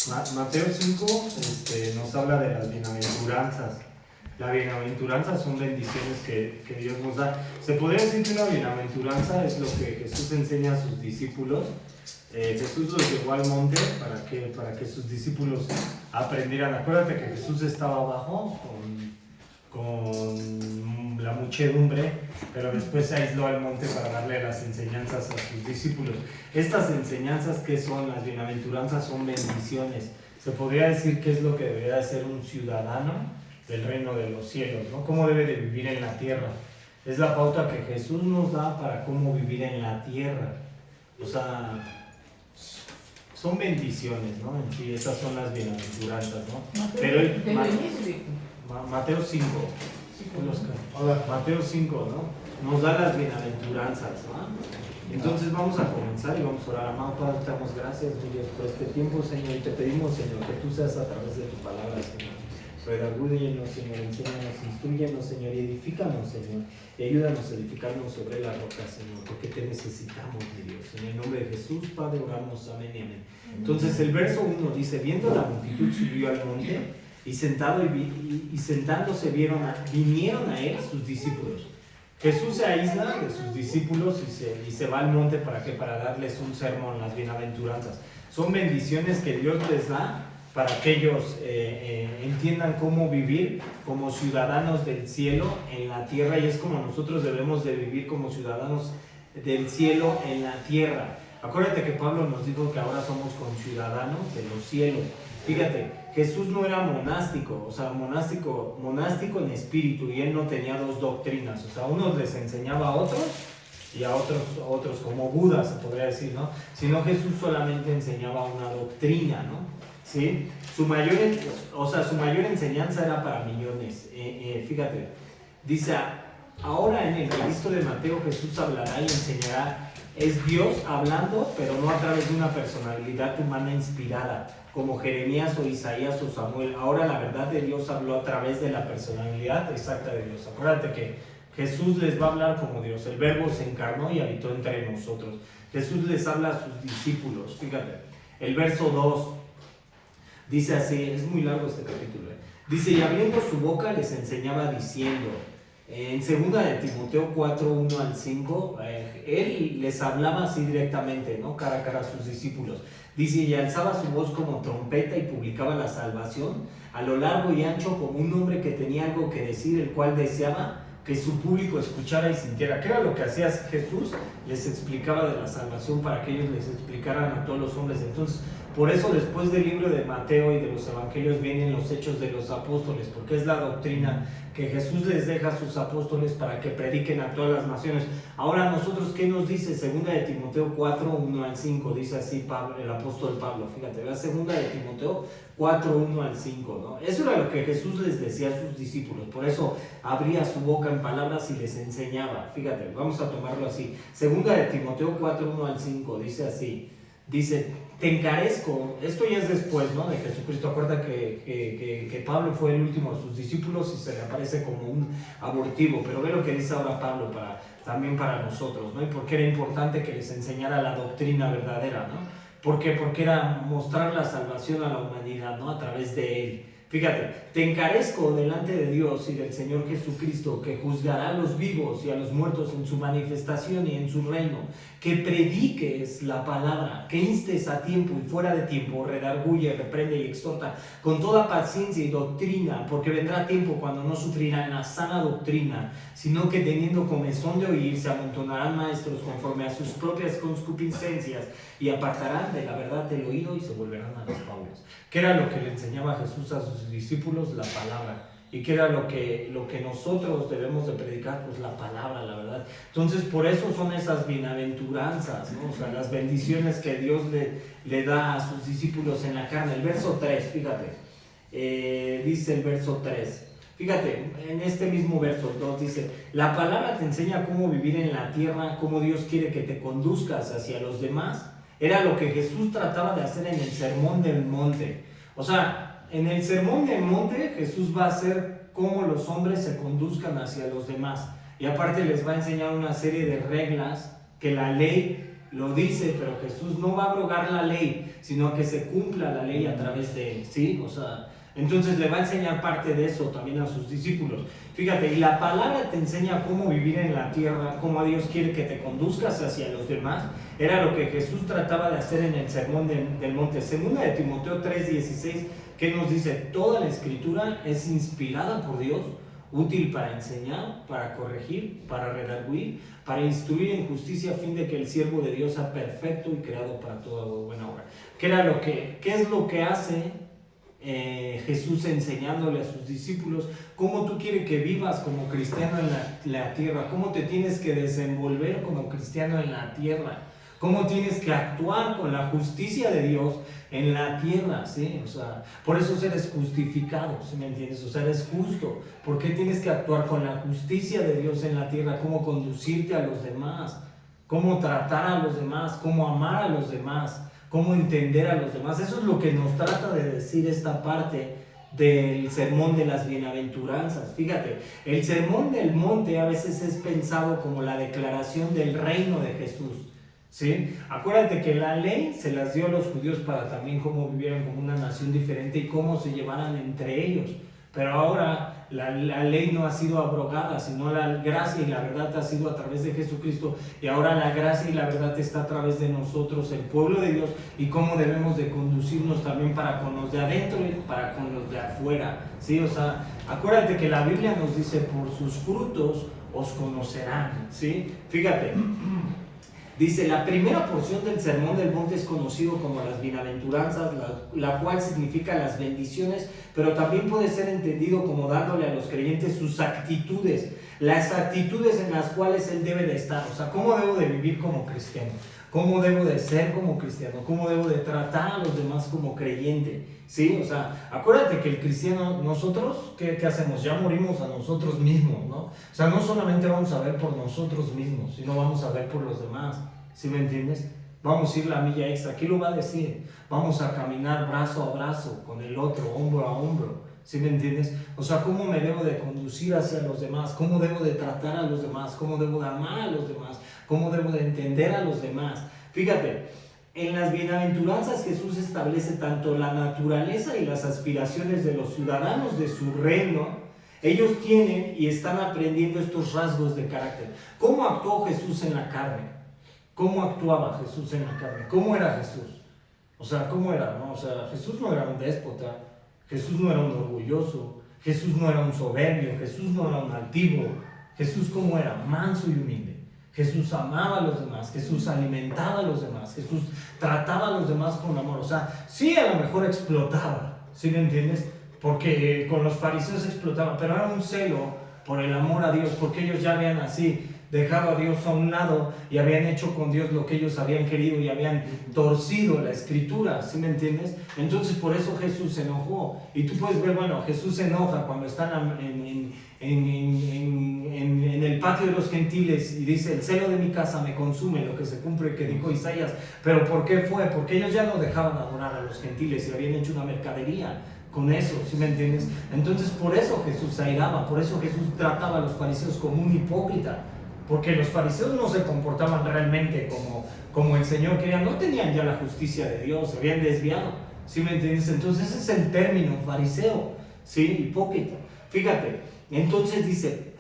Mateo 5 nos habla de las bienaventuranzas. Las bienaventuranzas son bendiciones que Dios nos da. Se podría decir que una bienaventuranza es lo que Jesús enseña a sus discípulos. Jesús los llevó al monte para que sus discípulos aprendieran. Acuérdate que Jesús estaba abajo con la muchedumbre, pero después se aisló al monte para darle las enseñanzas a sus discípulos. Estas enseñanzas, ¿qué son? Las bienaventuranzas son bendiciones. Se podría decir que es lo que debería de ser un ciudadano del reino de los cielos, ¿no? Cómo debe de vivir en la tierra. Es la pauta que Jesús nos da para cómo vivir en la tierra. O sea, son bendiciones, ¿no? En sí, esas son las bienaventuranzas, ¿no? Pero Mateo 5, Mateo 5, ¿no? Nos da las bienaventuranzas, ¿no? Entonces vamos a comenzar y vamos a orar. Amado Padre, te damos gracias, Dios, por este tiempo, Señor, y te pedimos, Señor, que tú seas a través de tu palabra, Señor. Redagúyenos, Señor, enséñanos, instruyenos, Señor, y edifícanos, Señor, y ayúdanos a edificarnos sobre la roca, Señor, porque te necesitamos, mi Dios. En el nombre de Jesús, Padre, oramos, amén y amén. Entonces el verso 1 dice: viendo la multitud subió al monte, y sentándose vinieron a él sus discípulos. Jesús se aísla de sus discípulos y se va al monte, ¿para qué? Para darles un sermón, las bienaventuranzas. Son bendiciones que Dios les da para que ellos entiendan cómo vivir como ciudadanos del cielo en la tierra, y es como nosotros debemos de vivir como ciudadanos del cielo en la tierra. Acuérdate que Pablo nos dijo que ahora somos conciudadanos de los cielos. Fíjate, Jesús no era monástico, o sea, monástico en espíritu, y él no tenía dos doctrinas. O sea, unos les enseñaba a otros y a otros como Buda, se podría decir, ¿no? Sino Jesús solamente enseñaba una doctrina, ¿no? ¿Sí? Su mayor enseñanza era para millones. Fíjate, dice: ahora en el registro de Mateo Jesús hablará y enseñará. Es Dios hablando, pero no a través de una personalidad humana inspirada, como Jeremías o Isaías o Samuel. Ahora la verdad de Dios habló a través de la personalidad exacta de Dios. Acuérdate que Jesús les va a hablar como Dios. El Verbo se encarnó y habitó entre nosotros. Jesús les habla a sus discípulos. Fíjate, el verso 2 dice así, es muy largo este capítulo. Dice: y abriendo su boca les enseñaba diciendo. En 2 de Timoteo 4, 1 al 5, él les hablaba así directamente, ¿no? Cara a cara a sus discípulos. Dice: y alzaba su voz como trompeta y publicaba la salvación a lo largo y ancho, como un hombre que tenía algo que decir, el cual deseaba que su público escuchara y sintiera. ¿Qué era lo que hacía Jesús? Les explicaba de la salvación para que ellos les explicaran a todos los hombres. Entonces, por eso después del libro de Mateo y de los evangelios vienen los hechos de los apóstoles, porque es la doctrina que Jesús les deja a sus apóstoles para que prediquen a todas las naciones. Ahora nosotros, ¿qué nos dice? 2 de Timoteo 4, 1 al 5, dice así el apóstol Pablo. Fíjate, la 2 de Timoteo 4, 1 al 5, ¿no? Eso era lo que Jesús les decía a sus discípulos. Por eso abría su boca en palabras y les enseñaba. Fíjate, vamos a tomarlo así. 2 de Timoteo 4, 1 al 5, dice así. Dice: te encarezco. Esto ya es después, ¿no?, de Jesucristo. Acuerda que Pablo fue el último de sus discípulos y se le aparece como un abortivo. Pero ve lo que dice ahora Pablo también para nosotros, ¿no? Y por qué era importante que les enseñara la doctrina verdadera, ¿no? ¿Por qué? Porque era mostrar la salvación a la humanidad, ¿no?, a través de él. Fíjate: te encarezco delante de Dios y del Señor Jesucristo, que juzgará a los vivos y a los muertos en su manifestación y en su reino, que prediques la palabra, que instes a tiempo y fuera de tiempo, redarguye, reprende y exhorta con toda paciencia y doctrina, porque vendrá tiempo cuando no sufrirán la sana doctrina, sino que teniendo comezón de oír, se amontonarán maestros conforme a sus propias concupiscencias, y apartarán de la verdad del oído y se volverán a las fábulas. ¿Qué era lo que le enseñaba Jesús a sus discípulos? La palabra. ¿Y qué era lo que nosotros debemos de predicar? Pues la palabra, la verdad. Entonces, por eso son esas bienaventuranzas, ¿no? O sea, las bendiciones que Dios le da a sus discípulos en la carne. El verso 3, fíjate, dice el verso 3. Fíjate, en este mismo verso 2 dice: la palabra te enseña cómo vivir en la tierra, cómo Dios quiere que te conduzcas hacia los demás. Era lo que Jesús trataba de hacer en el Sermón del Monte. O sea, en el Sermón del Monte Jesús va a hacer cómo los hombres se conduzcan hacia los demás. Y aparte les va a enseñar una serie de reglas que la ley lo dice, pero Jesús no va a abrogar la ley, sino que se cumpla la ley a través de él, ¿sí? O sea, entonces le va a enseñar parte de eso también a sus discípulos. Fíjate, y la palabra te enseña cómo vivir en la tierra, cómo Dios quiere que te conduzcas hacia los demás. Era lo que Jesús trataba de hacer en el sermón del monte. Segunda de Timoteo 3:16, que nos dice: toda la escritura es inspirada por Dios, útil para enseñar, para corregir, para redarguir, para instruir en justicia, a fin de que el siervo de Dios sea perfecto y creado para toda buena obra. ¿Qué es lo que hace Jesús enseñándole a sus discípulos? Cómo tú quieres que vivas como cristiano en la tierra, cómo te tienes que desenvolver como cristiano en la tierra, cómo tienes que actuar con la justicia de Dios en la tierra, ¿sí? O sea, por eso eres justificado, ¿sí me entiendes? O sea, eres justo. ¿Por qué tienes que actuar con la justicia de Dios en la tierra? Cómo conducirte a los demás, cómo tratar a los demás, cómo amar a los demás, cómo entender a los demás. Eso es lo que nos trata de decir esta parte del sermón de las bienaventuranzas. Fíjate, el sermón del monte a veces es pensado como la declaración del reino de Jesús, ¿sí? Acuérdate que la ley se las dio a los judíos para también cómo vivieran como una nación diferente y cómo se llevaran entre ellos. Pero ahora la ley no ha sido abrogada, sino la gracia y la verdad ha sido a través de Jesucristo, y ahora la gracia y la verdad está a través de nosotros, el pueblo de Dios, y cómo debemos de conducirnos también para con los de adentro y para con los de afuera, ¿sí? O sea, acuérdate que la Biblia nos dice: por sus frutos os conocerán, ¿sí? Fíjate, dice: la primera porción del sermón del monte es conocido como las bienaventuranzas, la cual significa las bendiciones, pero también puede ser entendido como dándole a los creyentes sus actitudes, las actitudes en las cuales él debe de estar. O sea, cómo debo de vivir como cristiano, cómo debo de ser como cristiano, cómo debo de tratar a los demás como creyente, ¿sí? O sea, acuérdate que el cristiano, nosotros, ¿qué hacemos? Ya morimos a nosotros mismos, ¿no? O sea, no solamente vamos a ver por nosotros mismos, sino vamos a ver por los demás, ¿sí me entiendes? Vamos a ir la milla extra. Aquí lo va a decir: vamos a caminar brazo a brazo con el otro, hombro a hombro, ¿sí me entiendes? O sea, cómo me debo de conducir hacia los demás, cómo debo de tratar a los demás, cómo debo de amar a los demás, cómo debo de entender a los demás. Fíjate, en las bienaventuranzas Jesús establece tanto la naturaleza y las aspiraciones de los ciudadanos de su reino. Ellos tienen y están aprendiendo estos rasgos de carácter. ¿Cómo actuó Jesús en la carne? ¿Cómo actuaba Jesús en la carne? ¿Cómo era Jesús? O sea, ¿cómo era? ¿No? O sea, Jesús no era un déspota, Jesús no era un orgulloso, Jesús no era un soberbio, Jesús no era un altivo. Jesús, ¿cómo era? Manso y humilde. Jesús amaba a los demás, Jesús alimentaba a los demás, Jesús trataba a los demás con amor. O sea, sí, a lo mejor explotaba, ¿sí me entiendes? Porque con los fariseos explotaba, pero era un celo por el amor a Dios, porque ellos ya habían así dejado a Dios a un lado y habían hecho con Dios lo que ellos habían querido y habían torcido la escritura, ¿sí me entiendes? Entonces por eso Jesús se enojó. Y tú puedes ver, bueno, Jesús se enoja cuando están en el patio de los gentiles y dice: el celo de mi casa me consume, lo que se cumple que dijo Isaías. Pero ¿por qué fue? Porque ellos ya no dejaban adorar a los gentiles y habían hecho una mercadería con eso, ¿sí me entiendes? Entonces por eso Jesús se airaba, por eso Jesús trataba a los fariseos como un hipócrita, porque los fariseos no se comportaban realmente como el Señor quería, no tenían ya la justicia de Dios, se habían desviado, ¿sí me entiendes? Entonces ese es el término, fariseo, ¿sí? Hipócrita. Fíjate, entonces dice,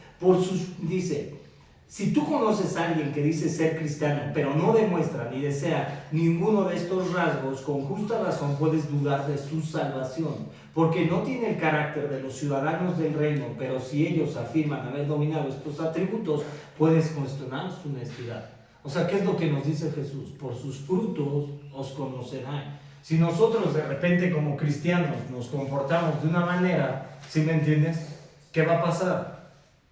si tú conoces a alguien que dice ser cristiano, pero no demuestra ni desea ninguno de estos rasgos, con justa razón puedes dudar de su salvación, porque no tiene el carácter de los ciudadanos del reino. Pero si ellos afirman haber dominado estos atributos, puedes cuestionar su honestidad. O sea, ¿qué es lo que nos dice Jesús? Por sus frutos os conocerán. Si nosotros de repente como cristianos nos comportamos de una manera, ¿sí me entiendes? ¿Qué va a pasar?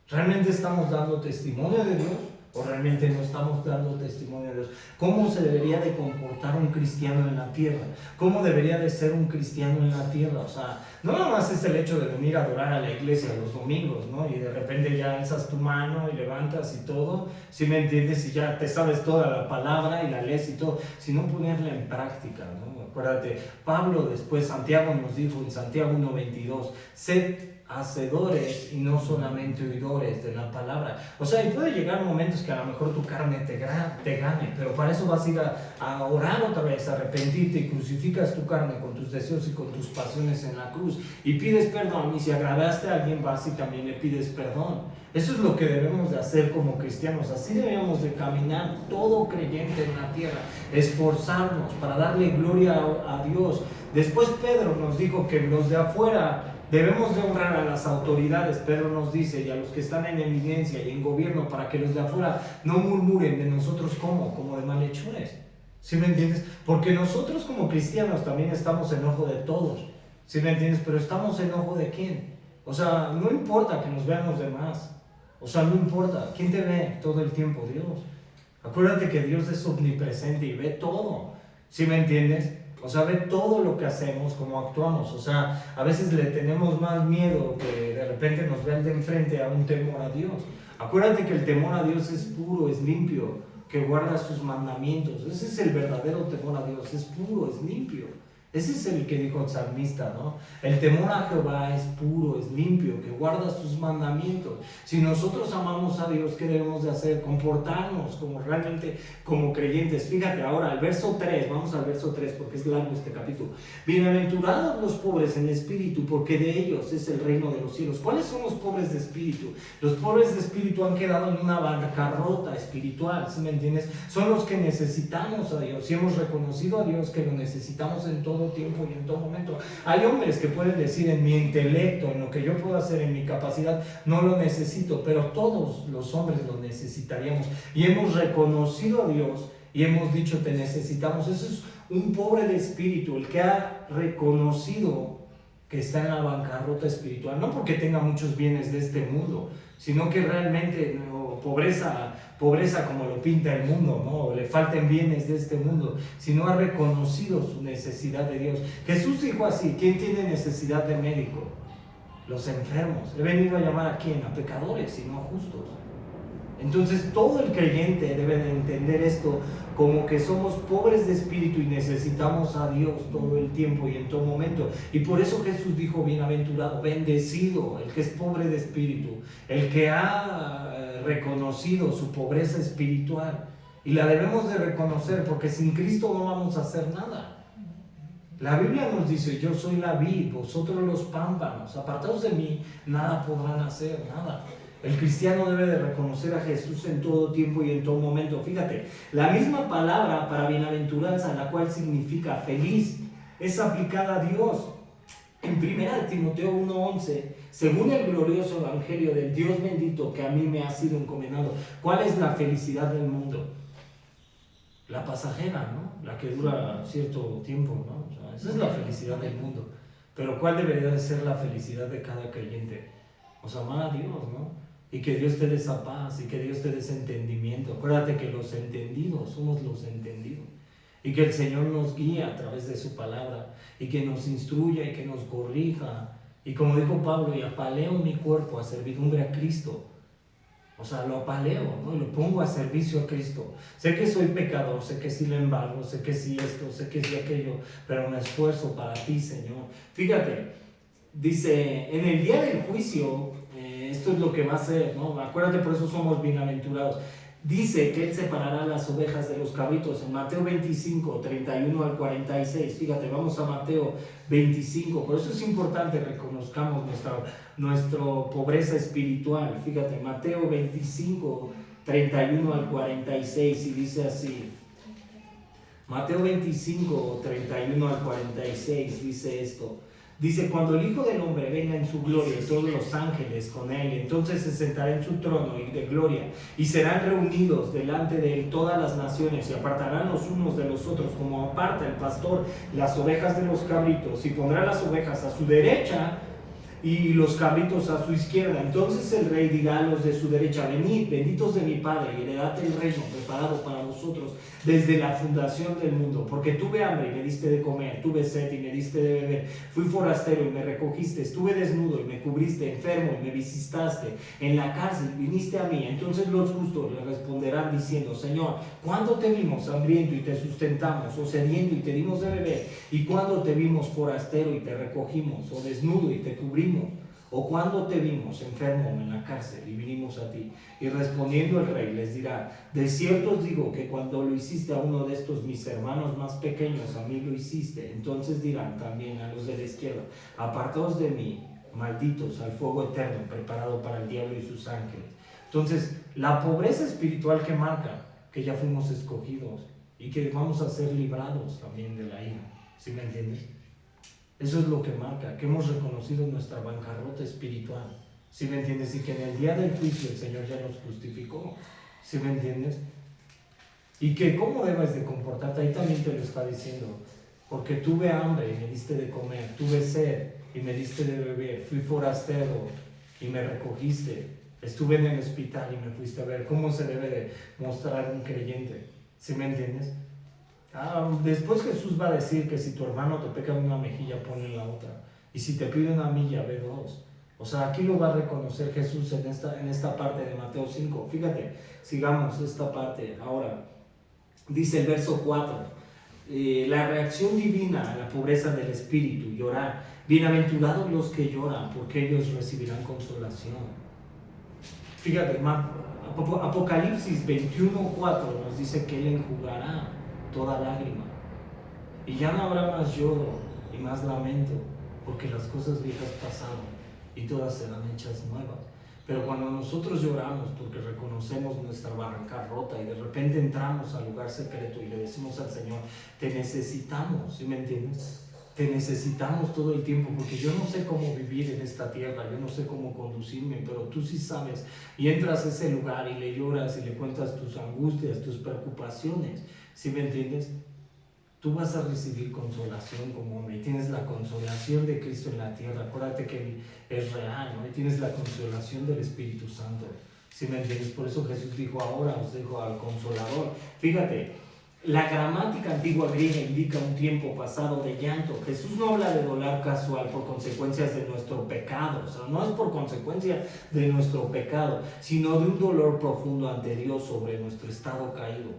¿Realmente estamos dando testimonio de Dios o realmente no estamos dando testimonio de Dios? ¿Cómo se debería de comportar un cristiano en la tierra? ¿Cómo debería de ser un cristiano en la tierra? O sea, no nada más es el hecho de venir a adorar a la iglesia los domingos, ¿no? Y de repente ya alzas tu mano y levantas y todo, ¿sí me entiendes? Y ya te sabes toda la palabra y la lees y todo, sino ponerla en práctica, ¿no? Acuérdate, Pablo después, Santiago nos dijo en Santiago 1:22, sed hacedores y no solamente oidores de la palabra. O sea, y puede llegar momentos que a lo mejor tu carne te gane, pero para eso vas a ir a orar otra vez, a arrepentirte y crucificas tu carne con tus deseos y con tus pasiones en la cruz y pides perdón, y si agravaste a alguien vas y también le pides perdón. Eso es lo que debemos de hacer como cristianos, así debemos de caminar todo creyente en la tierra, esforzarnos para darle gloria a Dios. Después Pedro nos dijo que los de afuera debemos de honrar a las autoridades. Pedro nos dice, y a los que están en eminencia y en gobierno, para que los de afuera no murmuren de nosotros como de malhechores. ¿Sí me entiendes? Porque nosotros como cristianos también estamos en ojo de todos. ¿Sí me entiendes? Pero estamos en ojo de quién. O sea, no importa que nos vean los demás. O sea, no importa. ¿Quién te ve todo el tiempo? Dios. Acuérdate que Dios es omnipresente y ve todo. ¿Sí me entiendes? O sea, ve todo lo que hacemos, cómo actuamos. O sea, a veces le tenemos más miedo que de repente nos vean de enfrente a un temor a Dios. Acuérdate que el temor a Dios es puro, es limpio, que guarda sus mandamientos. Ese es el verdadero temor a Dios, es puro, es limpio. Ese es el que dijo el salmista, ¿no? El temor a Jehová es puro, es limpio, que guarda sus mandamientos. Si nosotros amamos a Dios, ¿qué debemos de hacer? Comportarnos como realmente como creyentes. Fíjate ahora, al verso 3, vamos al verso 3 porque es largo este capítulo. Bienaventurados los pobres en espíritu, porque de ellos es el reino de los cielos. ¿Cuáles son los pobres de espíritu? Los pobres de espíritu han quedado en una bancarrota espiritual, ¿sí me entiendes? Son los que necesitamos a Dios. Si hemos reconocido a Dios que lo necesitamos en todo tiempo y en todo momento. Hay hombres que pueden decir, en mi intelecto, en lo que yo puedo hacer, en mi capacidad, no lo necesito, pero todos los hombres lo necesitaríamos, y hemos reconocido a Dios y hemos dicho, te necesitamos. Eso es un pobre de espíritu, el que ha reconocido que está en la bancarrota espiritual, no porque tenga muchos bienes de este mundo, sino que realmente pobreza como lo pinta el mundo, ¿no? Le falten bienes de este mundo, sino ha reconocido su necesidad de Dios. Jesús dijo así, ¿quién tiene necesidad de médico? Los enfermos. He venido a llamar a quién, a pecadores y no a justos. Entonces todo el creyente debe de entender esto como que somos pobres de espíritu y necesitamos a Dios todo el tiempo y en todo momento. Y por eso Jesús dijo, bienaventurado, bendecido el que es pobre de espíritu, el que ha reconocido su pobreza espiritual. Y la debemos de reconocer, porque sin Cristo no vamos a hacer nada. La Biblia nos dice, yo soy la vid, vosotros los pámpanos, apartados de mí, nada podrán hacer, nada. El cristiano debe de reconocer a Jesús en todo tiempo y en todo momento. Fíjate, la misma palabra para bienaventuranza, la cual significa feliz, es aplicada a Dios. En 1 Timoteo 1:11, según el glorioso evangelio del Dios bendito que a mí me ha sido encomendado. ¿Cuál es la felicidad del mundo? La pasajera, ¿no? La que dura cierto tiempo, ¿no? O sea, esa es la felicidad del mundo. Pero ¿cuál debería de ser la felicidad de cada creyente? O sea, amar a Dios, ¿no? Y que Dios te dé esa paz y que Dios te dé ese entendimiento. Acuérdate que los entendidos somos los entendidos. Y que el Señor nos guíe a través de su palabra y que nos instruya y que nos corrija. Y como dijo Pablo, y apaleo mi cuerpo a servidumbre a Cristo. O sea, lo apaleo, ¿no? Y lo pongo a servicio a Cristo. Sé que soy pecador, sé que sí lo embargo, sé que sí esto, sé que sí aquello, pero me esfuerzo para ti, Señor. Fíjate, dice, en el día del juicio, esto es lo que va a ser, ¿no? Acuérdate, por eso somos bienaventurados. Dice que Él separará las ovejas de los cabritos en Mateo 25, 31 al 46. Fíjate, vamos a Mateo 25. Por eso es importante que reconozcamos nuestra pobreza espiritual. Fíjate, Mateo 25, 31 al 46, y dice así. Mateo 25, 31 al 46 dice esto. Dice, cuando el Hijo del Hombre venga en su gloria y todos los ángeles con él, entonces se sentará en su trono de gloria y serán reunidos delante de él todas las naciones y apartarán los unos de los otros como aparta el pastor las ovejas de los cabritos, y pondrá las ovejas a su derecha y los cabritos a su izquierda. Entonces el rey dirá a los de su derecha, venid, benditos de mi Padre, y heredad el reino preparado para vosotros desde la fundación del mundo. Porque tuve hambre y me diste de comer, tuve sed y me diste de beber, fui forastero y me recogiste, estuve desnudo y me cubriste, enfermo y me visitaste, en la cárcel viniste a mí. Entonces los justos le responderán diciendo, Señor, ¿cuándo te vimos hambriento y te sustentamos, o sediento y te dimos de beber? ¿Y cuándo te vimos forastero y te recogimos, o desnudo y te cubrimos? ¿O cuándo te vimos enfermo en la cárcel y vinimos a ti? Y respondiendo el rey les dirá: de cierto os digo que cuando lo hiciste a uno de estos mis hermanos más pequeños, a mí lo hiciste. Entonces dirán también a los de la izquierda: apartaos de mí, malditos, al fuego eterno preparado para el diablo y sus ángeles. Entonces, la pobreza espiritual que marca que ya fuimos escogidos y que vamos a ser librados también de la ira. ¿Sí me entiendes? Eso es lo que marca, que hemos reconocido nuestra bancarrota espiritual. ¿Sí me entiendes? Y que en el día del juicio el Señor ya nos justificó. ¿Sí me entiendes? Y que cómo debes de comportarte, ahí también te lo está diciendo. Porque tuve hambre y me diste de comer, tuve sed y me diste de beber, fui forastero y me recogiste, estuve en el hospital y me fuiste a ver. ¿Cómo se debe de mostrar un creyente? ¿Sí me entiendes? Después Jesús va a decir que si tu hermano te peca en una mejilla, ponle la otra. Y si te pide una milla, ve dos. O sea, aquí lo va a reconocer Jesús en esta parte de Mateo 5. Fíjate, sigamos esta parte. Ahora, dice el verso 4. La reacción divina a la pobreza del espíritu, llorar. Bienaventurados los que lloran, porque ellos recibirán consolación. Fíjate, Apocalipsis 21:4 nos dice que Él enjugará toda lágrima. Y ya no habrá más lloro y más lamento, porque las cosas viejas pasaron y todas serán hechas nuevas. Pero cuando nosotros lloramos porque reconocemos nuestra bancarrota y de repente entramos al lugar secreto y le decimos al Señor: te necesitamos, ¿sí me entiendes? Te necesitamos todo el tiempo, porque yo no sé cómo vivir en esta tierra, yo no sé cómo conducirme, pero tú sí sabes. Y entras a ese lugar y le lloras y le cuentas tus angustias, tus preocupaciones, ¿sí me entiendes? Tú vas a recibir consolación como hombre, y tienes la consolación de Cristo en la tierra. Acuérdate que es real, ¿no? Y tienes la consolación del Espíritu Santo, ¿sí me entiendes? Por eso Jesús dijo: ahora os dejo al Consolador. Fíjate, la gramática antigua griega indica un tiempo pasado de llanto. Jesús no habla de dolor casual por consecuencias de nuestro pecado. O sea, no es por consecuencia de nuestro pecado, sino de un dolor profundo ante Dios sobre nuestro estado caído.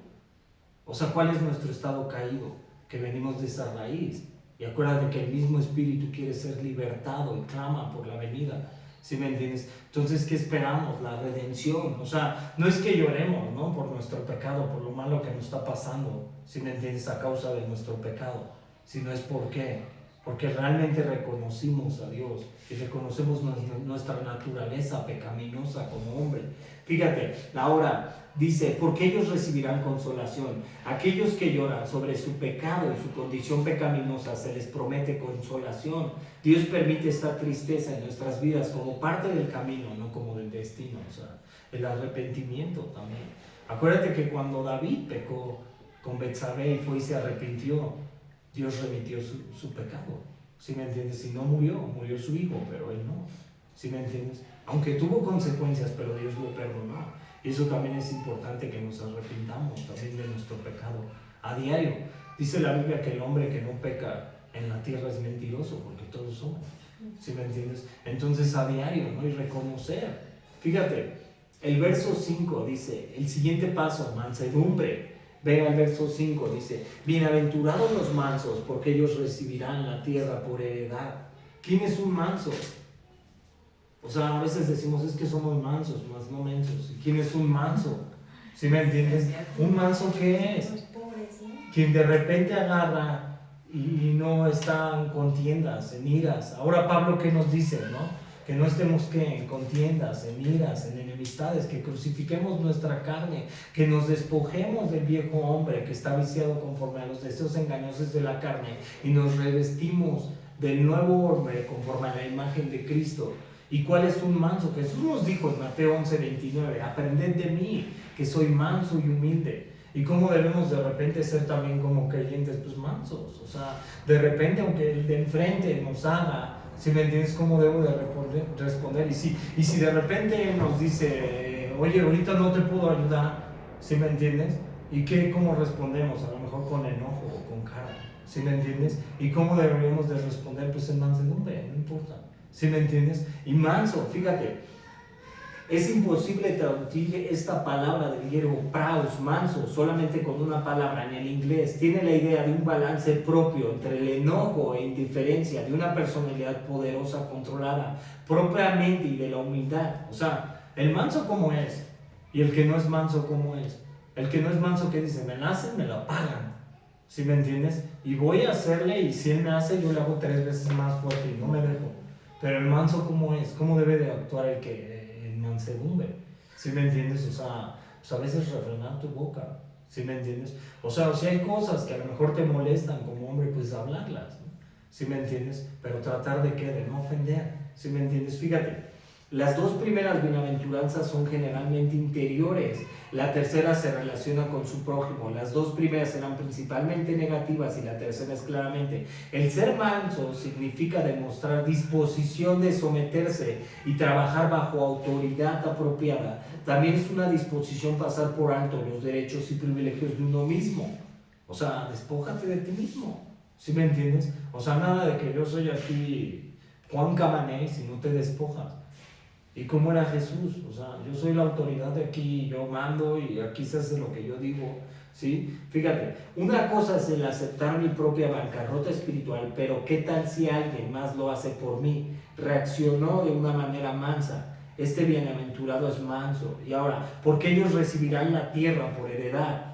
O sea, ¿cuál es nuestro estado caído? Que venimos de esa raíz. Y acuérdate que el mismo Espíritu quiere ser libertado y clama por la venida. ¿Sí me entiendes? Entonces, ¿qué esperamos? La redención. O sea, no es que lloremos, ¿no?, por nuestro pecado, por lo malo que nos está pasando, ¿sí me entiendes?, a causa de nuestro pecado, sino es por qué. Porque realmente reconocimos a Dios y reconocemos nuestra naturaleza pecaminosa como hombre. Fíjate, ahora dice: porque ellos recibirán consolación. Aquellos que lloran sobre su pecado y su condición pecaminosa, se les promete consolación. Dios permite esta tristeza en nuestras vidas como parte del camino, no como del destino. O sea, el arrepentimiento también. Acuérdate que cuando David pecó con Betsabé y fue y se arrepintió, Dios remitió su pecado. ¿Sí me entiendes? Y no murió su hijo, pero él no. ¿Sí me entiendes? Aunque tuvo consecuencias, pero Dios lo perdonó. Y eso también es importante, que nos arrepintamos también de nuestro pecado a diario. Dice la Biblia que el hombre que no peca en la tierra es mentiroso, porque todos somos. ¿Sí me entiendes? Entonces a diario, ¿no? Y reconocer. Fíjate, el verso 5 dice, el siguiente paso, mansedumbre. Ven al verso 5, dice: bienaventurados los mansos, porque ellos recibirán la tierra por heredad. ¿Quién es un manso? O sea, a veces decimos: es que somos mansos, más no mensos. ¿Y quién es un manso? ¿Sí me entiendes? ¿Un manso qué es? Quien de repente agarra y no está en contiendas, en iras. Ahora Pablo, ¿qué nos dice, no? Que no estemos en contiendas, en iras, en enemistades, que crucifiquemos nuestra carne, que nos despojemos del viejo hombre que está viciado conforme a los deseos engañosos de la carne y nos revestimos del nuevo hombre conforme a la imagen de Cristo. ¿Y cuál es un manso? Jesús nos dijo en Mateo 11:29: aprended de mí, que soy manso y humilde. ¿Y cómo debemos de repente ser también como creyentes? Pues mansos. O sea, de repente, aunque el de enfrente nos haga, ¿sí me entiendes?, cómo debo de responder. Y si de repente nos dice: oye, ahorita no te puedo ayudar, ¿sí me entiendes? ¿Y cómo respondemos? A lo mejor con enojo o con cara, ¿sí me entiendes? ¿Y cómo deberíamos de responder? Pues en mansedumbre, no importa, ¿sí me entiendes? Y manso, fíjate, Es imposible traducir esta palabra del griego praus, manso, solamente con una palabra en el inglés. Tiene la idea de un balance propio entre el enojo e indiferencia, de una personalidad poderosa, controlada propiamente y de la humildad. O sea, el manso ¿cómo es? Y el que no es manso ¿cómo es? El que no es manso, ¿qué dice? Me la hacen, me la pagan. ¿Sí me entiendes? Y voy a hacerle, y si él me hace, yo le hago 3 veces más fuerte y no me dejo. Pero el manso ¿cómo es? ¿Cómo debe de actuar el mansedumbre? ¿Sí me entiendes? O sea, pues a veces refrenar tu boca. ¿Sí me entiendes? O sea, si hay cosas que a lo mejor te molestan como hombre, pues hablarlas, ¿no? ¿Sí me entiendes? Pero tratar de qué, de no ofender. ¿Sí me entiendes? Fíjate, las 2 primeras bienaventuranzas son generalmente interiores. La tercera se relaciona con su prójimo. Las 2 primeras eran principalmente negativas y la tercera es claramente. El ser manso significa demostrar disposición de someterse y trabajar bajo autoridad apropiada. También es una disposición pasar por alto los derechos y privilegios de uno mismo. O sea, despójate de ti mismo. ¿Sí me entiendes? O sea, nada de que yo soy aquí Juan Camaney si no te despojas. ¿Y cómo era Jesús? O sea, yo soy la autoridad de aquí, yo mando y aquí se hace lo que yo digo, ¿sí? Fíjate, una cosa es el aceptar mi propia bancarrota espiritual, pero ¿qué tal si alguien más lo hace por mí? Reaccionó de una manera mansa. Este bienaventurado es manso. Y ahora, porque ellos recibirán la tierra por heredad.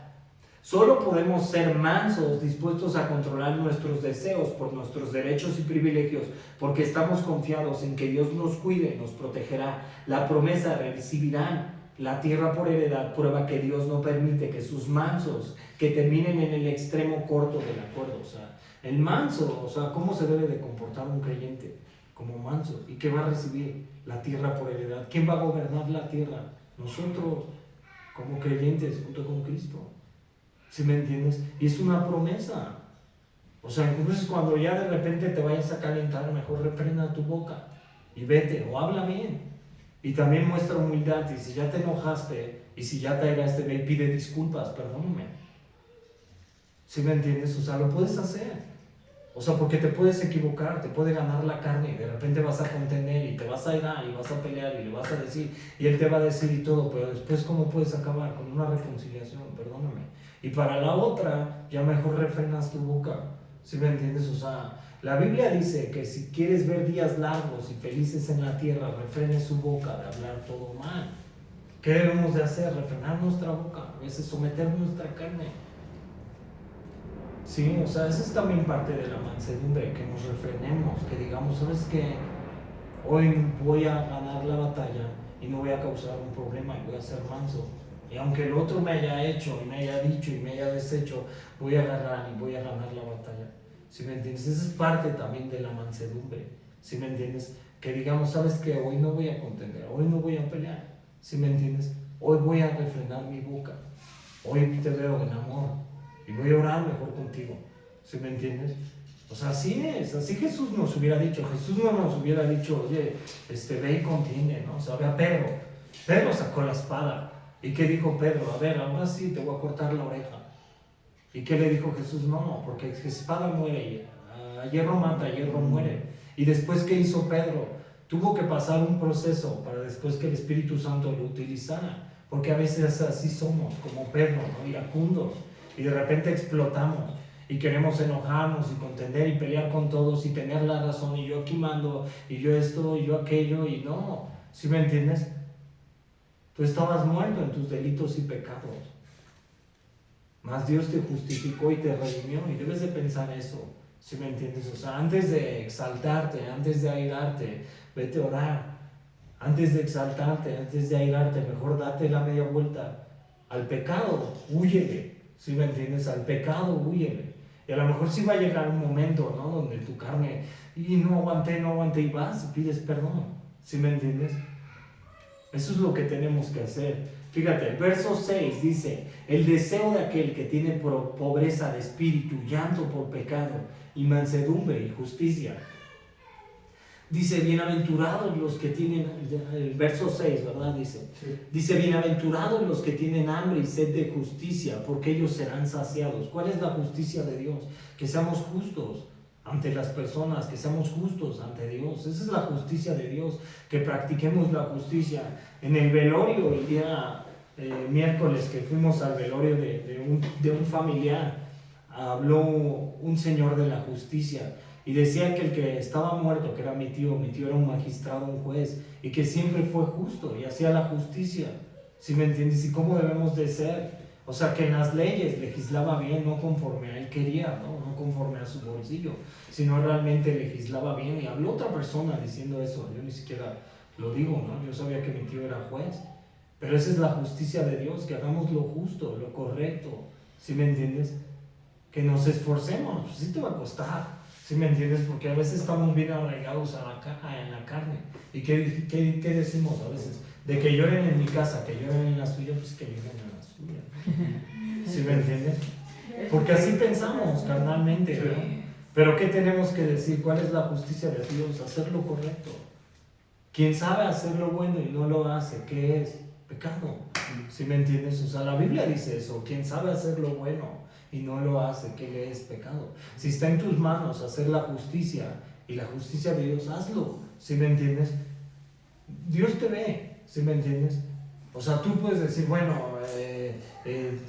Solo podemos ser mansos, dispuestos a controlar nuestros deseos por nuestros derechos y privilegios, porque estamos confiados en que Dios nos cuide, nos protegerá. La promesa recibirán la tierra por heredad prueba que Dios no permite que sus mansos, que terminen en el extremo corto del acuerdo. O sea, el manso, o sea, ¿cómo se debe de comportar un creyente? Como manso. ¿Y qué va a recibir? La tierra por heredad. ¿Quién va a gobernar la tierra? Nosotros, como creyentes, junto con Cristo. ¿Sí me entiendes? Y es una promesa. O sea, entonces cuando ya de repente te vayas a calentar, mejor refrena tu boca y vete, o habla bien. Y también muestra humildad, y si ya te enojaste, y si ya te airaste, ve y pide disculpas, perdóname. ¿Sí me entiendes? O sea, lo puedes hacer. O sea, porque te puedes equivocar, te puede ganar la carne, y de repente vas a contender, y te vas a irar, y vas a pelear, y le vas a decir, y él te va a decir y todo, pero después ¿cómo puedes acabar? Con una reconciliación, perdóname. Y para la otra, ya mejor refrenas tu boca. ¿Sí me entiendes? O sea, la Biblia dice que si quieres ver días largos y felices en la tierra, refrene su boca de hablar todo mal. ¿Qué debemos de hacer? Refrenar nuestra boca, a veces someter nuestra carne. Sí, o sea, esa es también parte de la mansedumbre, que nos refrenemos, que digamos, ¿sabes qué? Hoy voy a ganar la batalla y no voy a causar un problema y voy a ser manso. Y aunque el otro me haya hecho y me haya dicho y me haya deshecho, voy a agarrar y voy a ganar la batalla. ¿Sí me entiendes? Esa es parte también de la mansedumbre. ¿Sí me entiendes? Que digamos, ¿sabes qué? Hoy no voy a contender, hoy no voy a pelear. ¿Sí me entiendes? Hoy voy a refrenar mi boca. Hoy te veo en amor y voy a orar mejor contigo. ¿Sí me entiendes? O sea, así es, así Jesús nos hubiera dicho. Jesús no nos hubiera dicho, oye, ve y contiende, ¿no? O sea, ve a Pedro. Pedro sacó la espada. ¿Y qué dijo Pedro? A ver, ahora sí te voy a cortar la oreja. ¿Y qué le dijo Jesús? No, porque espada muere, a hierro mata, a hierro muere. Y después, ¿qué hizo Pedro? Tuvo que pasar un proceso para después que el Espíritu Santo lo utilizara. Porque a veces así somos, como Pedro, ¿no? Iracundos. Y de repente explotamos. Y queremos enojarnos y contender y pelear con todos y tener la razón. Y yo aquí mando, y yo esto, y yo aquello, y no. ¿Sí me entiendes? Tú estabas muerto en tus delitos y pecados. Mas Dios te justificó y te redimió, y debes de pensar eso. ¿Sí me entiendes? O sea, antes de exaltarte, antes de airarte, vete a orar. Antes de exaltarte, antes de airarte, mejor date la media vuelta. Al pecado, húyele. ¿Sí me entiendes? Al pecado, húyele. Y a lo mejor sí va a llegar un momento, ¿no? Donde tu carne, y no aguanté, y vas y pides perdón. ¿Sí me entiendes? Eso es lo que tenemos que hacer. Fíjate, el verso 6 dice, el deseo de aquel que tiene pobreza de espíritu, llanto por pecado, y mansedumbre y justicia. Dice, bienaventurados los que tienen, el verso 6, ¿verdad? Dice, bienaventurados los que tienen hambre y sed de justicia, porque ellos serán saciados. ¿Cuál es la justicia de Dios? Que seamos justos. ante las personas, que seamos justos ante Dios. Esa es la justicia de Dios, que practiquemos la justicia. En el velorio, el día miércoles que fuimos al velorio de un familiar, habló un señor de la justicia y decía que el que estaba muerto, que era mi tío era un magistrado, un juez, y que siempre fue justo y hacía la justicia. ¿Sí me entiendes? ¿Y cómo debemos de ser? O sea, que en las leyes legislaba bien, no conforme a él quería, no conforme a su bolsillo, sino realmente legislaba bien. Y habló otra persona diciendo eso, yo ni siquiera lo digo, ¿no? Yo sabía que mi tío era juez, pero esa es la justicia de Dios, que hagamos lo justo, lo correcto. ¿Sí me entiendes? Que nos esforcemos, pues sí te va a costar, ¿sí me entiendes? Porque a veces estamos bien arraigados en la carne. ¿Y qué decimos a veces? De que lloren en mi casa, que lloren en la suya, pues que lloren en la suya. ¿Sí me entiendes? Porque así pensamos carnalmente, ¿no? Pero ¿qué tenemos que decir? ¿Cuál es la justicia de Dios? Hacer lo correcto. Quien sabe hacer lo bueno y no lo hace, ¿qué es? Pecado. ¿Sí me entiendes? O sea, la Biblia dice eso. Quien sabe hacer lo bueno y no lo hace, ¿qué le es pecado? Si está en tus manos hacer la justicia y la justicia de Dios, hazlo. ¿Sí me entiendes? Dios te ve. ¿Sí me entiendes? O sea, tú puedes decir, bueno,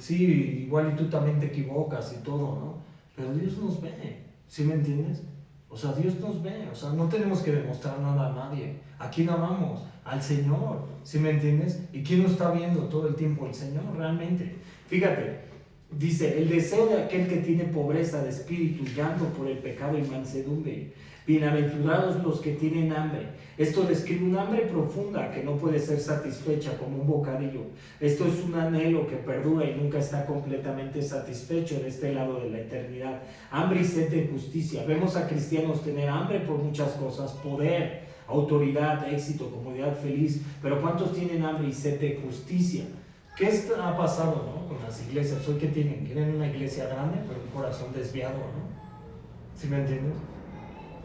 sí, igual y tú también te equivocas y todo, ¿no? Pero Dios nos ve. ¿Sí me entiendes? O sea, Dios nos ve. O sea, no tenemos que demostrar nada a nadie. ¿A quién amamos? Al Señor. ¿Sí me entiendes? ¿Y quién nos está viendo todo el tiempo? El Señor, realmente. Fíjate, dice, el deseo de aquel que tiene pobreza de espíritu, llanto por el pecado y mansedumbre. Bienaventurados los que tienen hambre. Esto describe un hambre profunda que no puede ser satisfecha como un bocadillo. Esto es un anhelo que perdura y nunca está completamente satisfecho en este lado de la eternidad. Hambre y sed de justicia. Vemos a cristianos tener hambre por muchas cosas: poder, autoridad, éxito, comodidad, feliz. Pero ¿cuántos tienen hambre y sed de justicia? ¿Qué ha pasado, no, con las iglesias? Hoy, ¿qué tienen? Tienen una iglesia grande pero un corazón desviado, ¿no? ¿Sí me entiendes?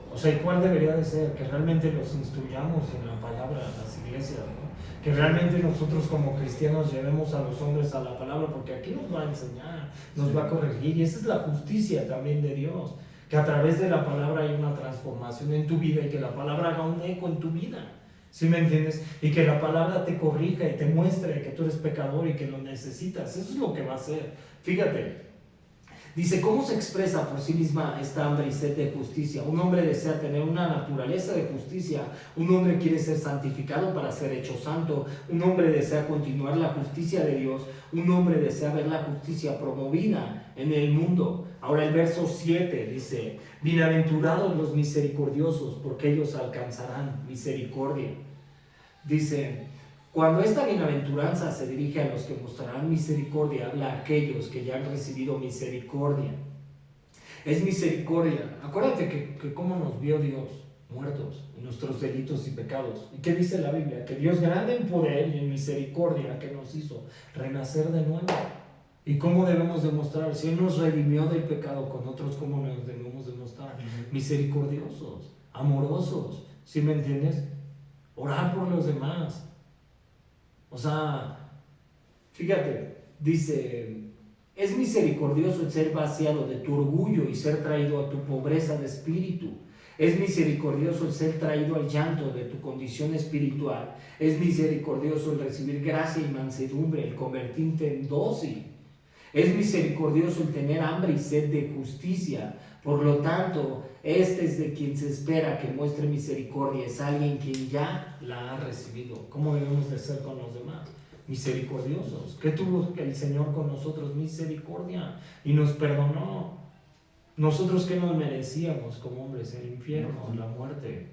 O sea, ¿y cuál debería de ser? Que realmente los instruyamos en la palabra, las iglesias, ¿no? Que realmente nosotros como cristianos llevemos a los hombres a la palabra, porque aquí nos va a enseñar, nos va a corregir, y esa es la justicia también de Dios, que a través de la palabra hay una transformación en tu vida y que la palabra haga un eco en tu vida. ¿Sí me entiendes? Y que la palabra te corrija y te muestre que tú eres pecador y que lo necesitas. Eso es lo que va a hacer. Fíjate. Dice, ¿cómo se expresa por sí misma esta hambre y sed de justicia? Un hombre desea tener una naturaleza de justicia. Un hombre quiere ser santificado para ser hecho santo. Un hombre desea continuar la justicia de Dios. Un hombre desea ver la justicia promovida en el mundo. Ahora el verso 7 dice, bienaventurados los misericordiosos, porque ellos alcanzarán misericordia. Dice, cuando esta bienaventuranza se dirige a los que mostrarán misericordia, habla a aquellos que ya han recibido misericordia. Es misericordia. Acuérdate que cómo nos vio Dios, muertos en nuestros delitos y pecados. ¿Y qué dice la Biblia? Que Dios, grande en poder y en misericordia, que nos hizo renacer de nuevo. ¿Y cómo debemos demostrar? Si Él nos redimió del pecado, con otros, ¿cómo nos debemos demostrar? Misericordiosos, amorosos. ¿Sí me entiendes? Orar por los demás. O sea, fíjate, dice, es misericordioso el ser vaciado de tu orgullo y ser traído a tu pobreza de espíritu. Es misericordioso el ser traído al llanto de tu condición espiritual. Es misericordioso el recibir gracia y mansedumbre, el convertirte en dócil. Es misericordioso el tener hambre y sed de justicia. Por lo tanto, este es de quien se espera que muestre misericordia. Es alguien quien ya la ha recibido. ¿Cómo debemos de ser con los demás? Misericordiosos. ¿Qué tuvo el Señor con nosotros? Misericordia. Y nos perdonó. ¿Nosotros qué nos merecíamos como hombres? El infierno, la muerte.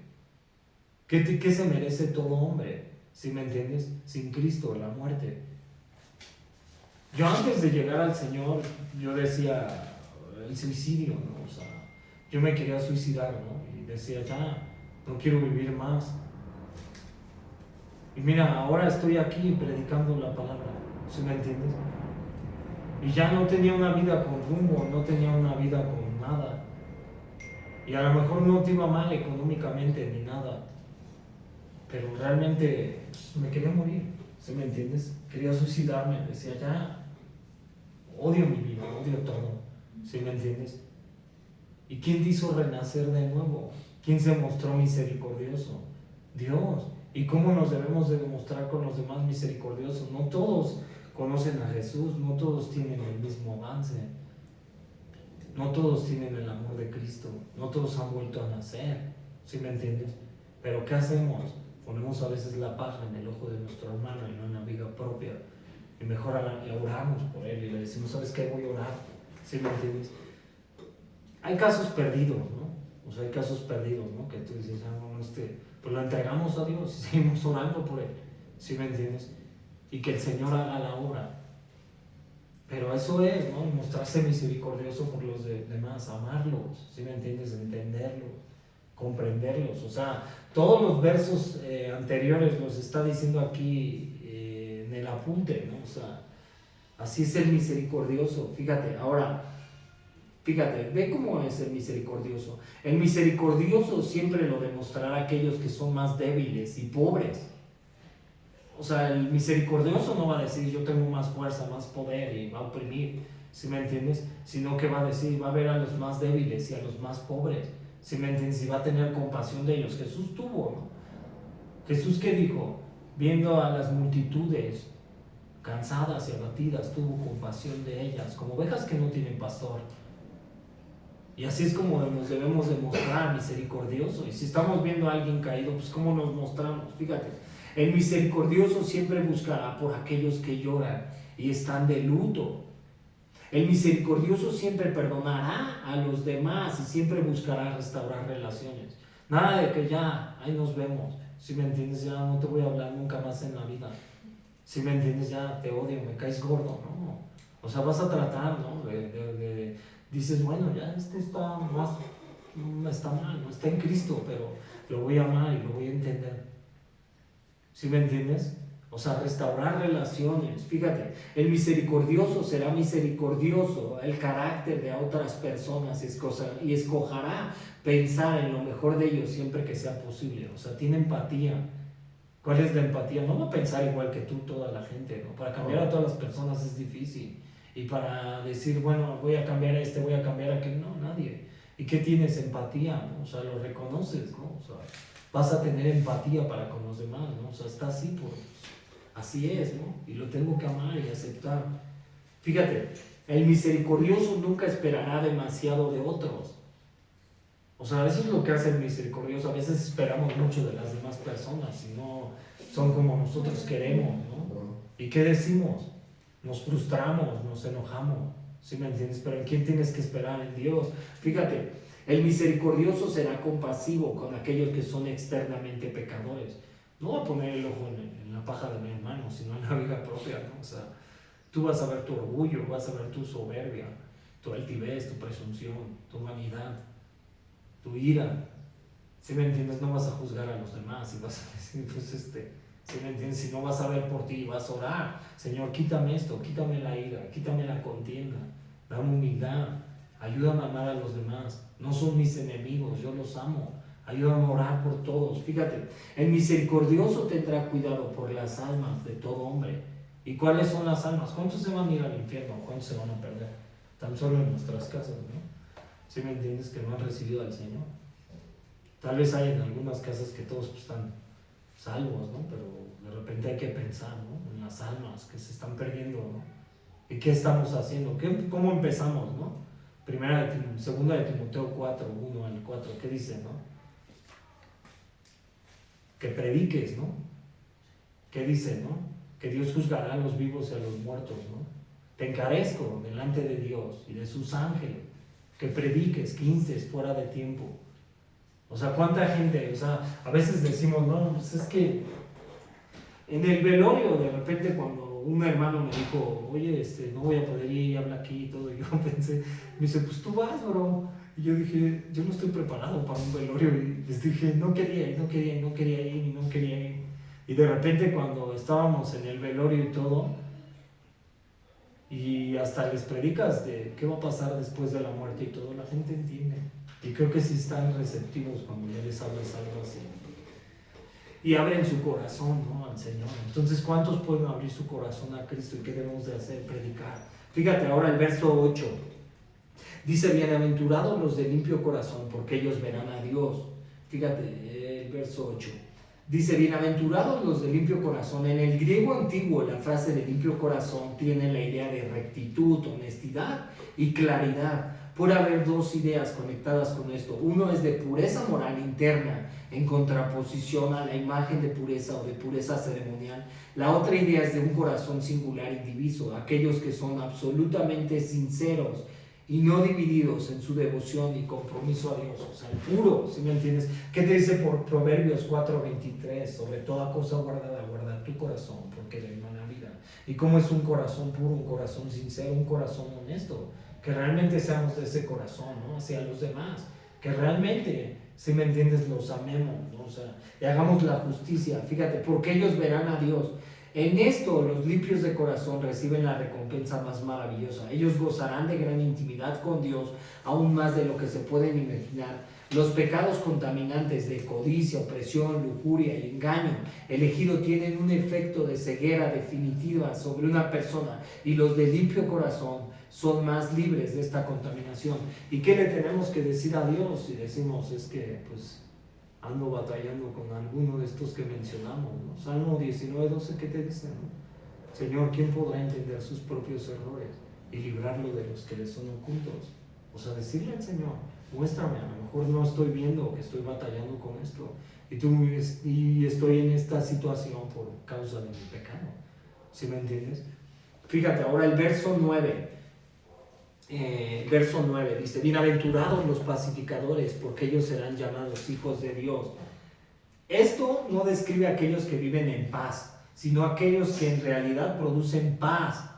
¿Qué se merece todo hombre? ¿Sí me entiendes? Sin Cristo, la muerte. Yo antes de llegar al Señor, yo decía el suicidio, ¿no? O sea, yo me quería suicidar, ¿no? Y decía, ya, no quiero vivir más. Y mira, ahora estoy aquí predicando la palabra, ¿sí me entiendes? Y ya no tenía una vida con rumbo, no tenía una vida con nada. Y a lo mejor no te iba mal económicamente ni nada. Pero realmente pues, me quería morir, ¿sí me entiendes? Quería suicidarme, decía, ya, odio mi vida, odio todo, ¿sí me entiendes? ¿Y quién te hizo renacer de nuevo? ¿Quién se mostró misericordioso? Dios. ¿Y cómo nos debemos de demostrar con los demás misericordiosos? No todos conocen a Jesús, no todos tienen el mismo avance, no todos tienen el amor de Cristo, no todos han vuelto a nacer, ¿sí me entiendes? Pero ¿qué hacemos? Ponemos a veces la paja en el ojo de nuestro hermano y no en la viga propia, y mejor le oramos por él y le decimos, ¿sabes qué? Voy a orar, ¿sí me entiendes? Hay casos perdidos, ¿no? O sea, hay casos perdidos, ¿no? Que tú dices, pues lo entregamos a Dios y seguimos orando por él, ¿sí me entiendes? Y que el Señor haga la obra. Pero eso es, ¿no? Mostrarse misericordioso por los demás, amarlos, ¿sí me entiendes? Entenderlos, comprenderlos. O sea, todos los versos anteriores los está diciendo aquí en el apunte, ¿no? O sea, así es el misericordioso. Fíjate, ahora, fíjate, ve cómo es el misericordioso. El misericordioso siempre lo demostrará a aquellos que son más débiles y pobres. O sea, el misericordioso no va a decir yo tengo más fuerza, más poder y va a oprimir, ¿sí me entiendes? Sino que va a decir, va a ver a los más débiles y a los más pobres, ¿sí me entiendes? Y va a tener compasión de ellos. Jesús tuvo, ¿no? Jesús, ¿qué dijo? Viendo a las multitudes cansadas y abatidas, tuvo compasión de ellas, como ovejas que no tienen pastor. Y así es como nos debemos demostrar misericordioso. Y si estamos viendo a alguien caído, pues ¿cómo nos mostramos? Fíjate. El misericordioso siempre buscará por aquellos que lloran y están de luto. El misericordioso siempre perdonará a los demás y siempre buscará restaurar relaciones. Nada de que ya, ahí nos vemos. Si me entiendes, ya no te voy a hablar nunca más en la vida. Si me entiendes, ya te odio, me caes gordo, ¿no? O sea, vas a tratar, ¿no? Dices, bueno, ya está mal, no está en Cristo, pero lo voy a amar y lo voy a entender. ¿Sí me entiendes? O sea, restaurar relaciones. Fíjate, el misericordioso será misericordioso, el carácter de otras personas y escogerá pensar en lo mejor de ellos siempre que sea posible. O sea, tiene empatía. ¿Cuál es la empatía? No va a pensar igual que tú toda la gente, ¿no? Para cambiar a todas las personas es difícil. Y para decir, bueno, voy a cambiar a voy a cambiar a aquel, no, nadie. ¿Y qué tienes? Empatía, ¿no? O sea, lo reconoces, ¿no? O sea, vas a tener empatía para con los demás, ¿no? O sea, está así, así es, ¿no? Y lo tengo que amar y aceptar. Fíjate, el misericordioso nunca esperará demasiado de otros. O sea, eso es lo que hace el misericordioso. A veces esperamos mucho de las demás personas y no son como nosotros queremos, ¿no? ¿Y qué decimos? Nos frustramos, nos enojamos, ¿sí me entiendes? Pero ¿en quién tienes que esperar? En Dios. Fíjate, el misericordioso será compasivo con aquellos que son externamente pecadores. No va a poner el ojo en la paja de mi hermano, sino en la viga propia, ¿no? O sea, tú vas a ver tu orgullo, vas a ver tu soberbia, tu altivez, tu presunción, tu vanidad, tu ira. ¿Sí me entiendes? No vas a juzgar a los demás y vas a decir, pues ¿sí me entiendes? Si no vas a ver por ti, vas a orar. Señor, quítame esto, quítame la ira, quítame la contienda, dame humildad, ayúdame a amar a los demás. No son mis enemigos, yo los amo. Ayúdame a orar por todos. Fíjate, el misericordioso tendrá cuidado por las almas de todo hombre. ¿Y cuáles son las almas? ¿Cuántos se van a ir al infierno? ¿Cuántos se van a perder? Tan solo en nuestras casas, ¿no? ¿Sí me entiendes? Que no han recibido al Señor. Tal vez hay en algunas casas que todos están salvos, ¿no? Pero de repente hay que pensar, ¿no? En las almas que se están perdiendo, ¿no? ¿Y qué estamos haciendo? ¿Cómo empezamos, no? Segunda de Timoteo 4, 1 al 4, ¿qué dice, no? Que prediques, ¿no? ¿Qué dice, no? Que Dios juzgará a los vivos y a los muertos, ¿no? Te encarezco delante de Dios y de sus ángeles, que prediques, que instes fuera de tiempo. O sea, ¿cuánta gente? O sea, a veces decimos, no, pues es que en el velorio, de repente, cuando un hermano me dijo, oye, no voy a poder ir, habla aquí y todo, y yo pensé, me dice, pues tú vas, bro. Y yo dije, yo no estoy preparado para un velorio. Y les dije, no quería ir. Y de repente, cuando estábamos en el velorio y todo, y hasta les predicas de qué va a pasar después de la muerte y todo, la gente entiende. Y creo que sí están receptivos cuando ya les hablas algo así. Y abren su corazón, ¿no? Al Señor. Entonces, ¿cuántos pueden abrir su corazón a Cristo? ¿Y qué debemos de hacer? Predicar. Fíjate ahora el verso 8. Dice, bienaventurados los de limpio corazón, porque ellos verán a Dios. Fíjate, el verso 8. Dice, bienaventurados los de limpio corazón. En el griego antiguo, la frase de limpio corazón tiene la idea de rectitud, honestidad y claridad. Puede haber dos ideas conectadas con esto. Uno es de pureza moral interna, en contraposición a la imagen de pureza o de pureza ceremonial. La otra idea es de un corazón singular y diviso, aquellos que son absolutamente sinceros y no divididos en su devoción y compromiso a Dios, o sea, el puro, ¿sí me entiendes? ¿Qué te dice por Proverbios 4:23? Sobre toda cosa guardada, guarda tu corazón, porque de él mana vida. ¿Y cómo es un corazón puro, un corazón sincero, un corazón honesto? Que realmente seamos de ese corazón, ¿no? Hacia los demás, que realmente, ¿sí me entiendes?, los amemos, ¿no? O sea, y hagamos la justicia, fíjate, porque ellos verán a Dios. En esto los limpios de corazón reciben la recompensa más maravillosa. Ellos gozarán de gran intimidad con Dios, aún más de lo que se pueden imaginar. Los pecados contaminantes de codicia, opresión, lujuria y engaño elegido tienen un efecto de ceguera definitiva sobre una persona, y los de limpio corazón son más libres de esta contaminación. ¿Y qué le tenemos que decir a Dios si decimos, es que pues ando batallando con alguno de estos que mencionamos, ¿no? Salmo 19:12, ¿qué te dice, no? Señor, ¿quién podrá entender sus propios errores y librarlo de los que le son ocultos? O sea, decirle al Señor, muéstrame, a lo mejor no estoy viendo que estoy batallando con esto y estoy en esta situación por causa de mi pecado. ¿Sí me entiendes? Fíjate, ahora el verso 9. Verso 9 dice, bienaventurados los pacificadores, porque ellos serán llamados hijos de Dios. Esto no describe a aquellos que viven en paz, sino a aquellos que en realidad producen paz,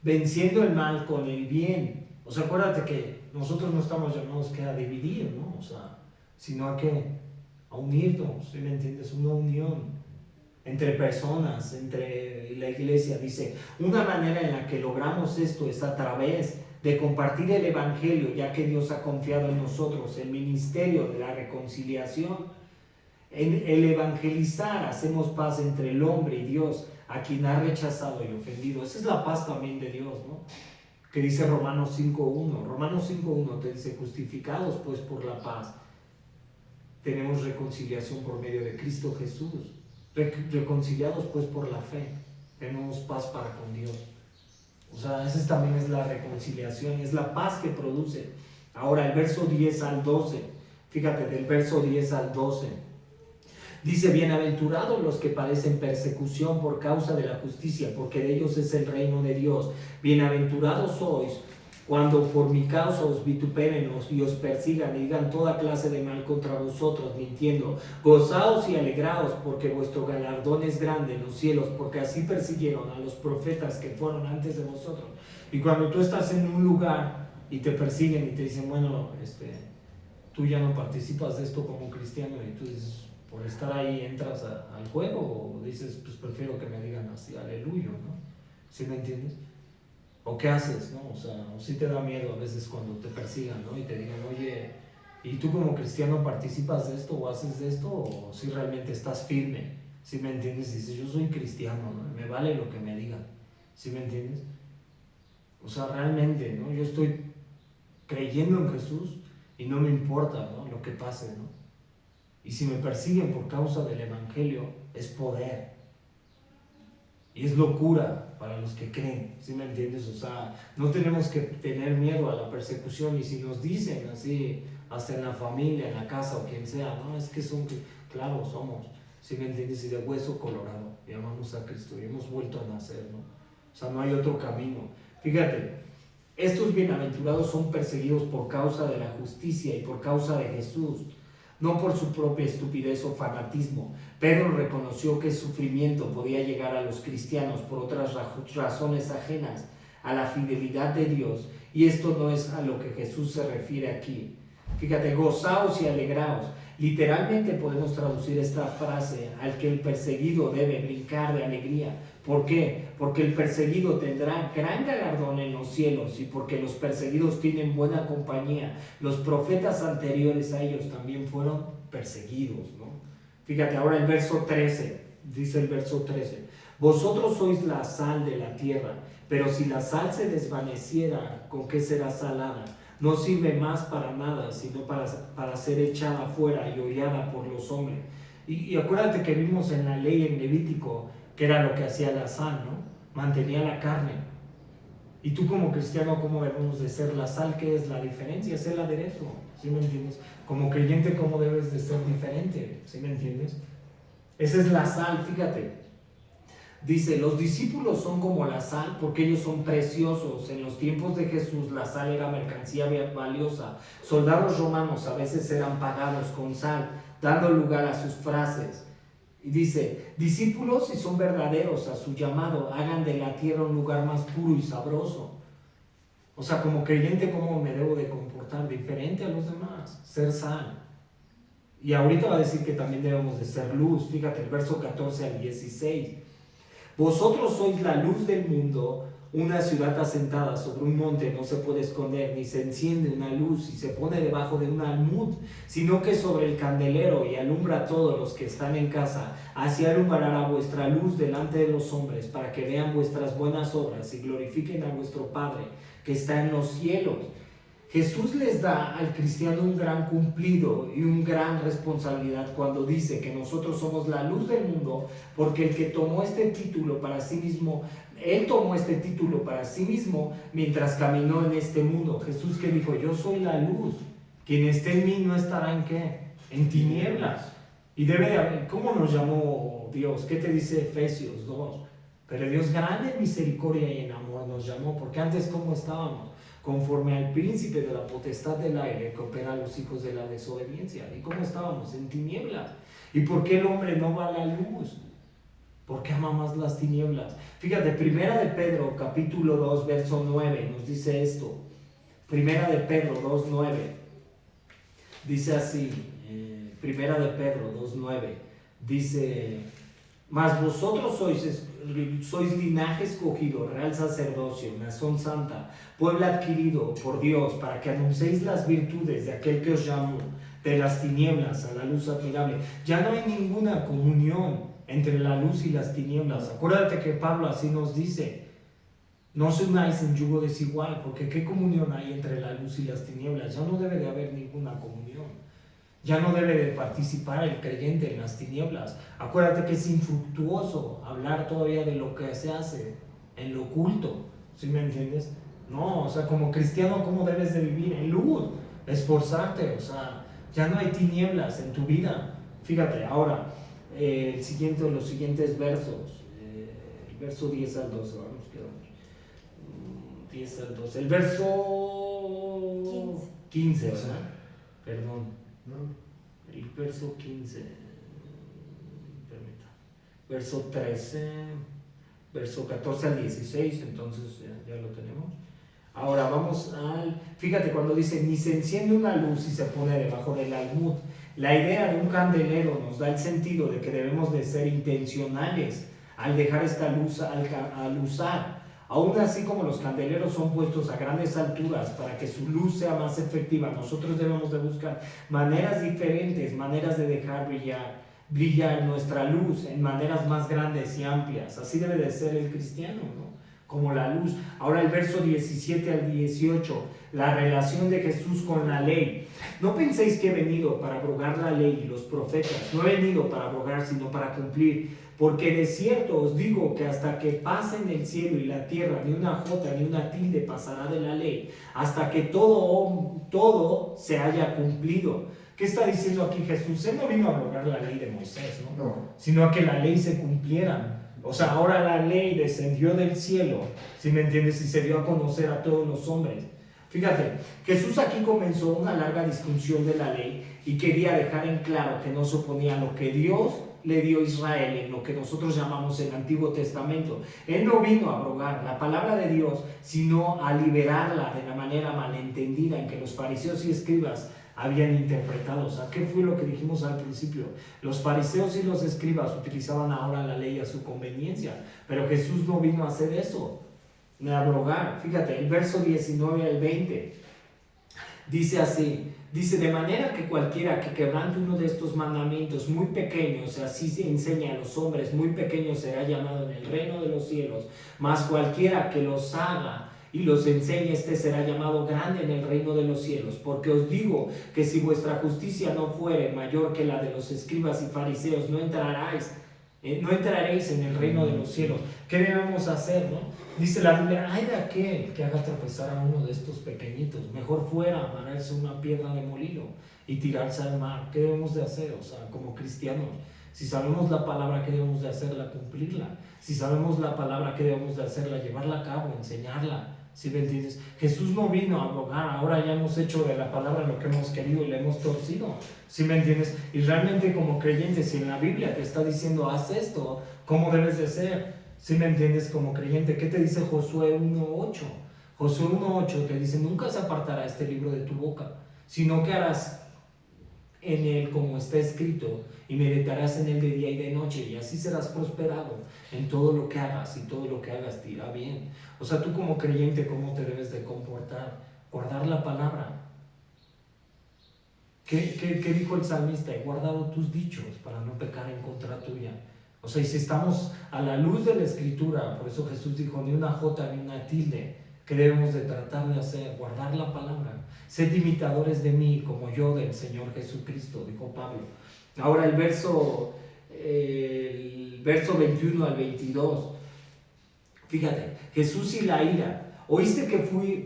venciendo el mal con el bien. O sea, acuérdate que nosotros no estamos llamados que a dividir, ¿no? O sea, sino a unirnos, ¿sí me entiendes? Una unión entre personas, entre la iglesia. Dice, una manera en la que logramos esto es a través de compartir el evangelio, ya que Dios ha confiado en nosotros el ministerio de la reconciliación. En el evangelizar hacemos paz entre el hombre y Dios, a quien ha rechazado y ofendido. Esa es la paz también de Dios, ¿no? Que dice Romanos 5:1. Romanos 5:1 te dice, justificados pues por la paz, tenemos reconciliación por medio de Cristo Jesús. Reconciliados pues por la fe, tenemos paz para con Dios. O sea, esa también es la reconciliación, es la paz que produce. Ahora el verso 10 al 12, fíjate, del verso 10 al 12, dice, bienaventurados los que padecen persecución por causa de la justicia, porque de ellos es el reino de Dios. Bienaventurados sois cuando por mi causa os vituperen y os persigan y digan toda clase de mal contra vosotros, mintiendo. Gozaos y alegraos, porque vuestro galardón es grande en los cielos, porque así persiguieron a los profetas que fueron antes de vosotros. Y cuando tú estás en un lugar y te persiguen y te dicen, bueno, tú ya no participas de esto como cristiano, y tú dices, por estar ahí entras al juego, o dices, pues prefiero que me digan así, aleluya, ¿no? ¿Sí me entiendes? ¿O qué haces, no? O sea, o sí te da miedo a veces cuando te persigan, ¿no? Y te digan, oye, ¿y tú como cristiano participas de esto o haces de esto? ¿O si realmente estás firme? ¿Sí me entiendes? Y dices, yo soy cristiano, ¿no? Me vale lo que me digan. ¿Sí me entiendes? O sea, realmente, ¿no? Yo estoy creyendo en Jesús y no me importa, ¿no?, lo que pase, ¿no? Y si me persiguen por causa del evangelio, es poder. Y es locura para los que creen, ¿sí me entiendes? O sea, no tenemos que tener miedo a la persecución, y si nos dicen así, hasta en la familia, en la casa o quien sea, ¿no? Es que son, claro, somos, ¿sí me entiendes? Y de hueso colorado, y amamos a Cristo y hemos vuelto a nacer, ¿no? O sea, no hay otro camino. Fíjate, estos bienaventurados son perseguidos por causa de la justicia y por causa de Jesús, no por su propia estupidez o fanatismo. Pedro reconoció que el sufrimiento podía llegar a los cristianos por otras razones ajenas a la fidelidad de Dios, y esto no es a lo que Jesús se refiere aquí. Fíjate, gozaos y alegraos. Literalmente podemos traducir esta frase al que el perseguido debe brincar de alegría. ¿Por qué? Porque el perseguido tendrá gran galardón en los cielos, y porque los perseguidos tienen buena compañía. Los profetas anteriores a ellos también fueron perseguidos, ¿no? Fíjate ahora el verso 13, dice el verso 13, vosotros sois la sal de la tierra, pero si la sal se desvaneciera, ¿con qué será salada? no sirve más para nada, sino para ser echada fuera y hollada por los hombres. Y acuérdate que vimos en la ley en Levítico que era lo que hacía la sal, ¿no? Mantenía la carne. Y tú como cristiano, ¿cómo debemos de ser la sal? ¿Qué es la diferencia? Es el aderezo, ¿sí me entiendes? Como creyente, ¿cómo debes de ser diferente? ¿Sí me entiendes? Esa es la sal, fíjate. Dice, los discípulos son como la sal porque ellos son preciosos. En los tiempos de Jesús la sal era mercancía valiosa. Soldados romanos a veces eran pagados con sal, dando lugar a sus frases. Y dice, discípulos, si son verdaderos a su llamado, hagan de la tierra un lugar más puro y sabroso. O sea, como creyente, ¿cómo me debo de comportar? Diferente a los demás, ser sal. Y ahorita va a decir que también debemos de ser luz. Fíjate, el verso 14 al 16. Vosotros sois la luz del mundo. Una ciudad asentada sobre un monte no se puede esconder, ni se enciende una luz y se pone debajo de un almud, sino que sobre el candelero, y alumbra a todos los que están en casa. Así alumbrará vuestra luz delante de los hombres, para que vean vuestras buenas obras y glorifiquen a vuestro Padre que está en los cielos. Jesús les da al cristiano un gran cumplido y una gran responsabilidad cuando dice que nosotros somos la luz del mundo, porque el que tomó este título para sí mismo, Él tomó este título para sí mismo mientras caminó en este mundo. Jesús que dijo, yo soy la luz, quien esté en mí no estará en ¿qué? En tinieblas. Y debe de haber, ¿cómo nos llamó Dios? ¿Qué te dice Efesios 2? Pero Dios grande en misericordia y en amor nos llamó, porque antes ¿cómo estábamos? Conforme al príncipe de la potestad del aire que opera a los hijos de la desobediencia. ¿Y cómo estábamos? En tinieblas. ¿Y por qué el hombre no va a la luz? Porque ama más las tinieblas. Fíjate, Primera de Pedro, capítulo 2, verso 9, nos dice esto. Primera de Pedro 2, 9. Dice así, Primera de Pedro 2, 9. Dice, mas vosotros sois linaje escogido, real sacerdocio, nación santa, pueblo adquirido por Dios, para que anunciéis las virtudes de aquel que os llamó de las tinieblas a la luz admirable. Ya no hay ninguna comunión entre la luz y las tinieblas. Acuérdate que Pablo así nos dice, no os unáis en yugo desigual, porque ¿qué comunión hay entre la luz y las tinieblas? Ya no debe de haber ninguna comunión. Ya no debe de participar el creyente en las tinieblas. Acuérdate que es infructuoso hablar todavía de lo que se hace en lo oculto. ¿Sí me entiendes? No, o sea, como cristiano, ¿cómo debes de vivir? En luz, esforzarte, o sea, ya no hay tinieblas en tu vida. Fíjate, ahora, los siguientes versos, el verso 10 al 12, vamos, quedamos. 10 al 12, el verso 15, ¿verdad? Perdón. No, el verso 15, permita, verso 13, verso 14 al 16, entonces ya lo tenemos. Ahora vamos fíjate cuando dice, ni se enciende una luz y se pone debajo del almud. La idea de un candelero nos da el sentido de que debemos de ser intencionales al dejar esta luz al usar. Aún así, como los candeleros son puestos a grandes alturas para que su luz sea más efectiva, nosotros debemos de buscar maneras diferentes, maneras de dejar brillar nuestra luz en maneras más grandes y amplias. Así debe de ser el cristiano, ¿no? Como la luz. Ahora el verso 17 al 18, la relación de Jesús con la ley. No penséis que he venido para abrogar la ley y los profetas. No he venido para abrogar, sino para cumplir. Porque de cierto os digo que hasta que pasen el cielo y la tierra, ni una jota ni una tilde pasará de la ley, hasta que todo se haya cumplido. ¿Qué está diciendo aquí Jesús? Él no vino a abrogar la ley de Moisés, ¿no? No. Sino a que la ley se cumpliera. O sea, ahora la ley descendió del cielo, ¿sí me entiendes? Y se dio a conocer a todos los hombres. Fíjate, Jesús aquí comenzó una larga discusión de la ley y quería dejar en claro que no se oponía a lo que Dios le dio a Israel en lo que nosotros llamamos el Antiguo Testamento. Él no vino a abrogar la palabra de Dios, sino a liberarla de la manera malentendida en que los fariseos y escribas habían interpretado. O sea, ¿qué fue lo que dijimos al principio? Los fariseos y los escribas utilizaban ahora la ley a su conveniencia, pero Jesús no vino a hacer eso, ni a abrogar. Fíjate, el verso 19 al 20 dice así. Dice, de manera que cualquiera que quebrante uno de estos mandamientos muy pequeños, así se enseña a los hombres, muy pequeño será llamado en el reino de los cielos, mas cualquiera que los haga y los enseñe, este será llamado grande en el reino de los cielos. Porque os digo que si vuestra justicia no fuere mayor que la de los escribas y fariseos, no entraréis en el reino de los cielos. ¿Qué debemos hacer, no? Dice la Biblia, ay de aquel que haga tropezar a uno de estos pequeñitos, mejor fuera amarrarse una piedra de molino y tirarse al mar. ¿Qué debemos de hacer? O sea, como cristianos, si sabemos la palabra, ¿qué debemos de hacerla? Cumplirla. Si sabemos la palabra, ¿qué debemos de hacerla? Llevarla a cabo, enseñarla. ¿Sí me entiendes? Jesús no vino a abrogar, ahora ya hemos hecho de la palabra lo que hemos querido y la hemos torcido. ¿Sí me entiendes? Y realmente como creyente, si en la Biblia te está diciendo, haz esto, ¿cómo debes de ser? ¿Sí me entiendes? Como creyente, ¿qué te dice Josué 1:8? Josué 1:8 te dice, nunca se apartará este libro de tu boca, sino que harás en él como está escrito, y meditarás en él de día y de noche, y así serás prosperado en todo lo que hagas, y todo lo que hagas te irá bien. O sea, tú como creyente, ¿cómo te debes de comportar? Guardar la palabra. ¿Qué dijo el salmista? He guardado tus dichos para no pecar en contra tuya. O sea, y si estamos a la luz de la Escritura, por eso Jesús dijo, ni una jota ni una tilde, ¿qué debemos de tratar de hacer? Guardar la palabra. Sed imitadores de mí como yo del Señor Jesucristo, dijo Pablo. Ahora el verso 21 al 22. Fíjate, Jesús y la ira. Oíste que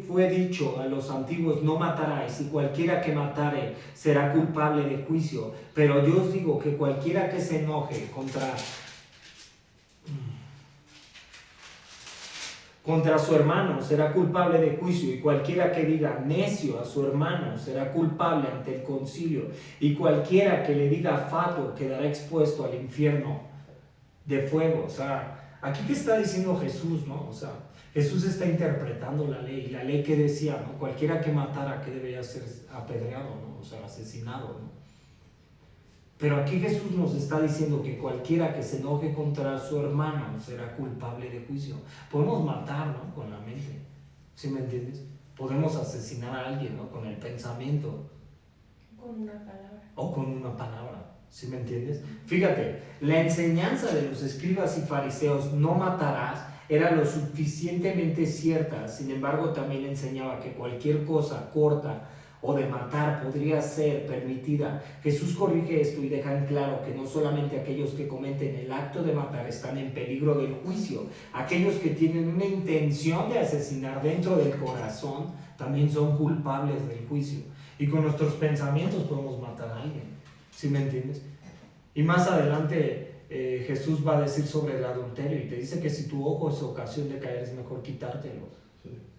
fue dicho a los antiguos, no matarás, y cualquiera que matare será culpable de juicio. Pero yo os digo que cualquiera que se enoje contra su hermano será culpable de juicio, y cualquiera que diga necio a su hermano será culpable ante el concilio, y cualquiera que le diga fatuo quedará expuesto al infierno de fuego. O sea, aquí que está diciendo Jesús, ¿no? O sea, Jesús está interpretando la ley, y la ley que decía, ¿no? Cualquiera que matara, que debía ser apedreado, ¿no? O sea, asesinado, ¿no? Pero aquí Jesús nos está diciendo que cualquiera que se enoje contra su hermano será culpable de juicio. Podemos matar, ¿no? Con la mente, ¿sí me entiendes? Podemos asesinar a alguien, ¿no? Con el pensamiento. Con una palabra. O con una palabra, ¿sí me entiendes? Fíjate, la enseñanza de los escribas y fariseos, no matarás, era lo suficientemente cierta. Sin embargo, también enseñaba que cualquier cosa corta o de matar podría ser permitida. Jesús corrige esto y deja en claro que no solamente aquellos que cometen el acto de matar están en peligro del juicio, aquellos que tienen una intención de asesinar dentro del corazón también son culpables del juicio. Y con nuestros pensamientos podemos matar a alguien, ¿sí me entiendes? Y más adelante Jesús va a decir sobre el adulterio, y te dice que si tu ojo es ocasión de caer, es mejor quitártelo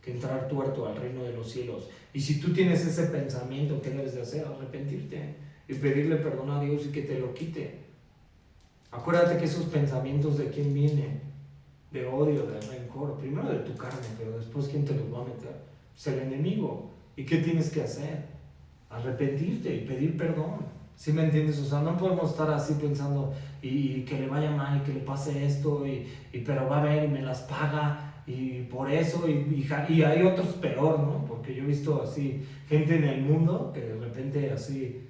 que entrar tuerto al reino de los cielos. Y si tú tienes ese pensamiento, ¿qué debes de hacer? Arrepentirte y pedirle perdón a Dios y que te lo quite. Acuérdate que esos pensamientos, ¿de quién vienen? De odio, de rencor, primero de tu carne, pero después ¿quién te los va a meter? Pues el enemigo. ¿Y qué tienes que hacer? Arrepentirte y pedir perdón. ¿Sí me entiendes? O sea, no podemos estar así pensando y que le vaya mal y que le pase esto, pero va a ver y me las paga, y por eso, y hay otros peor, ¿no? Porque yo he visto así gente en el mundo que de repente así,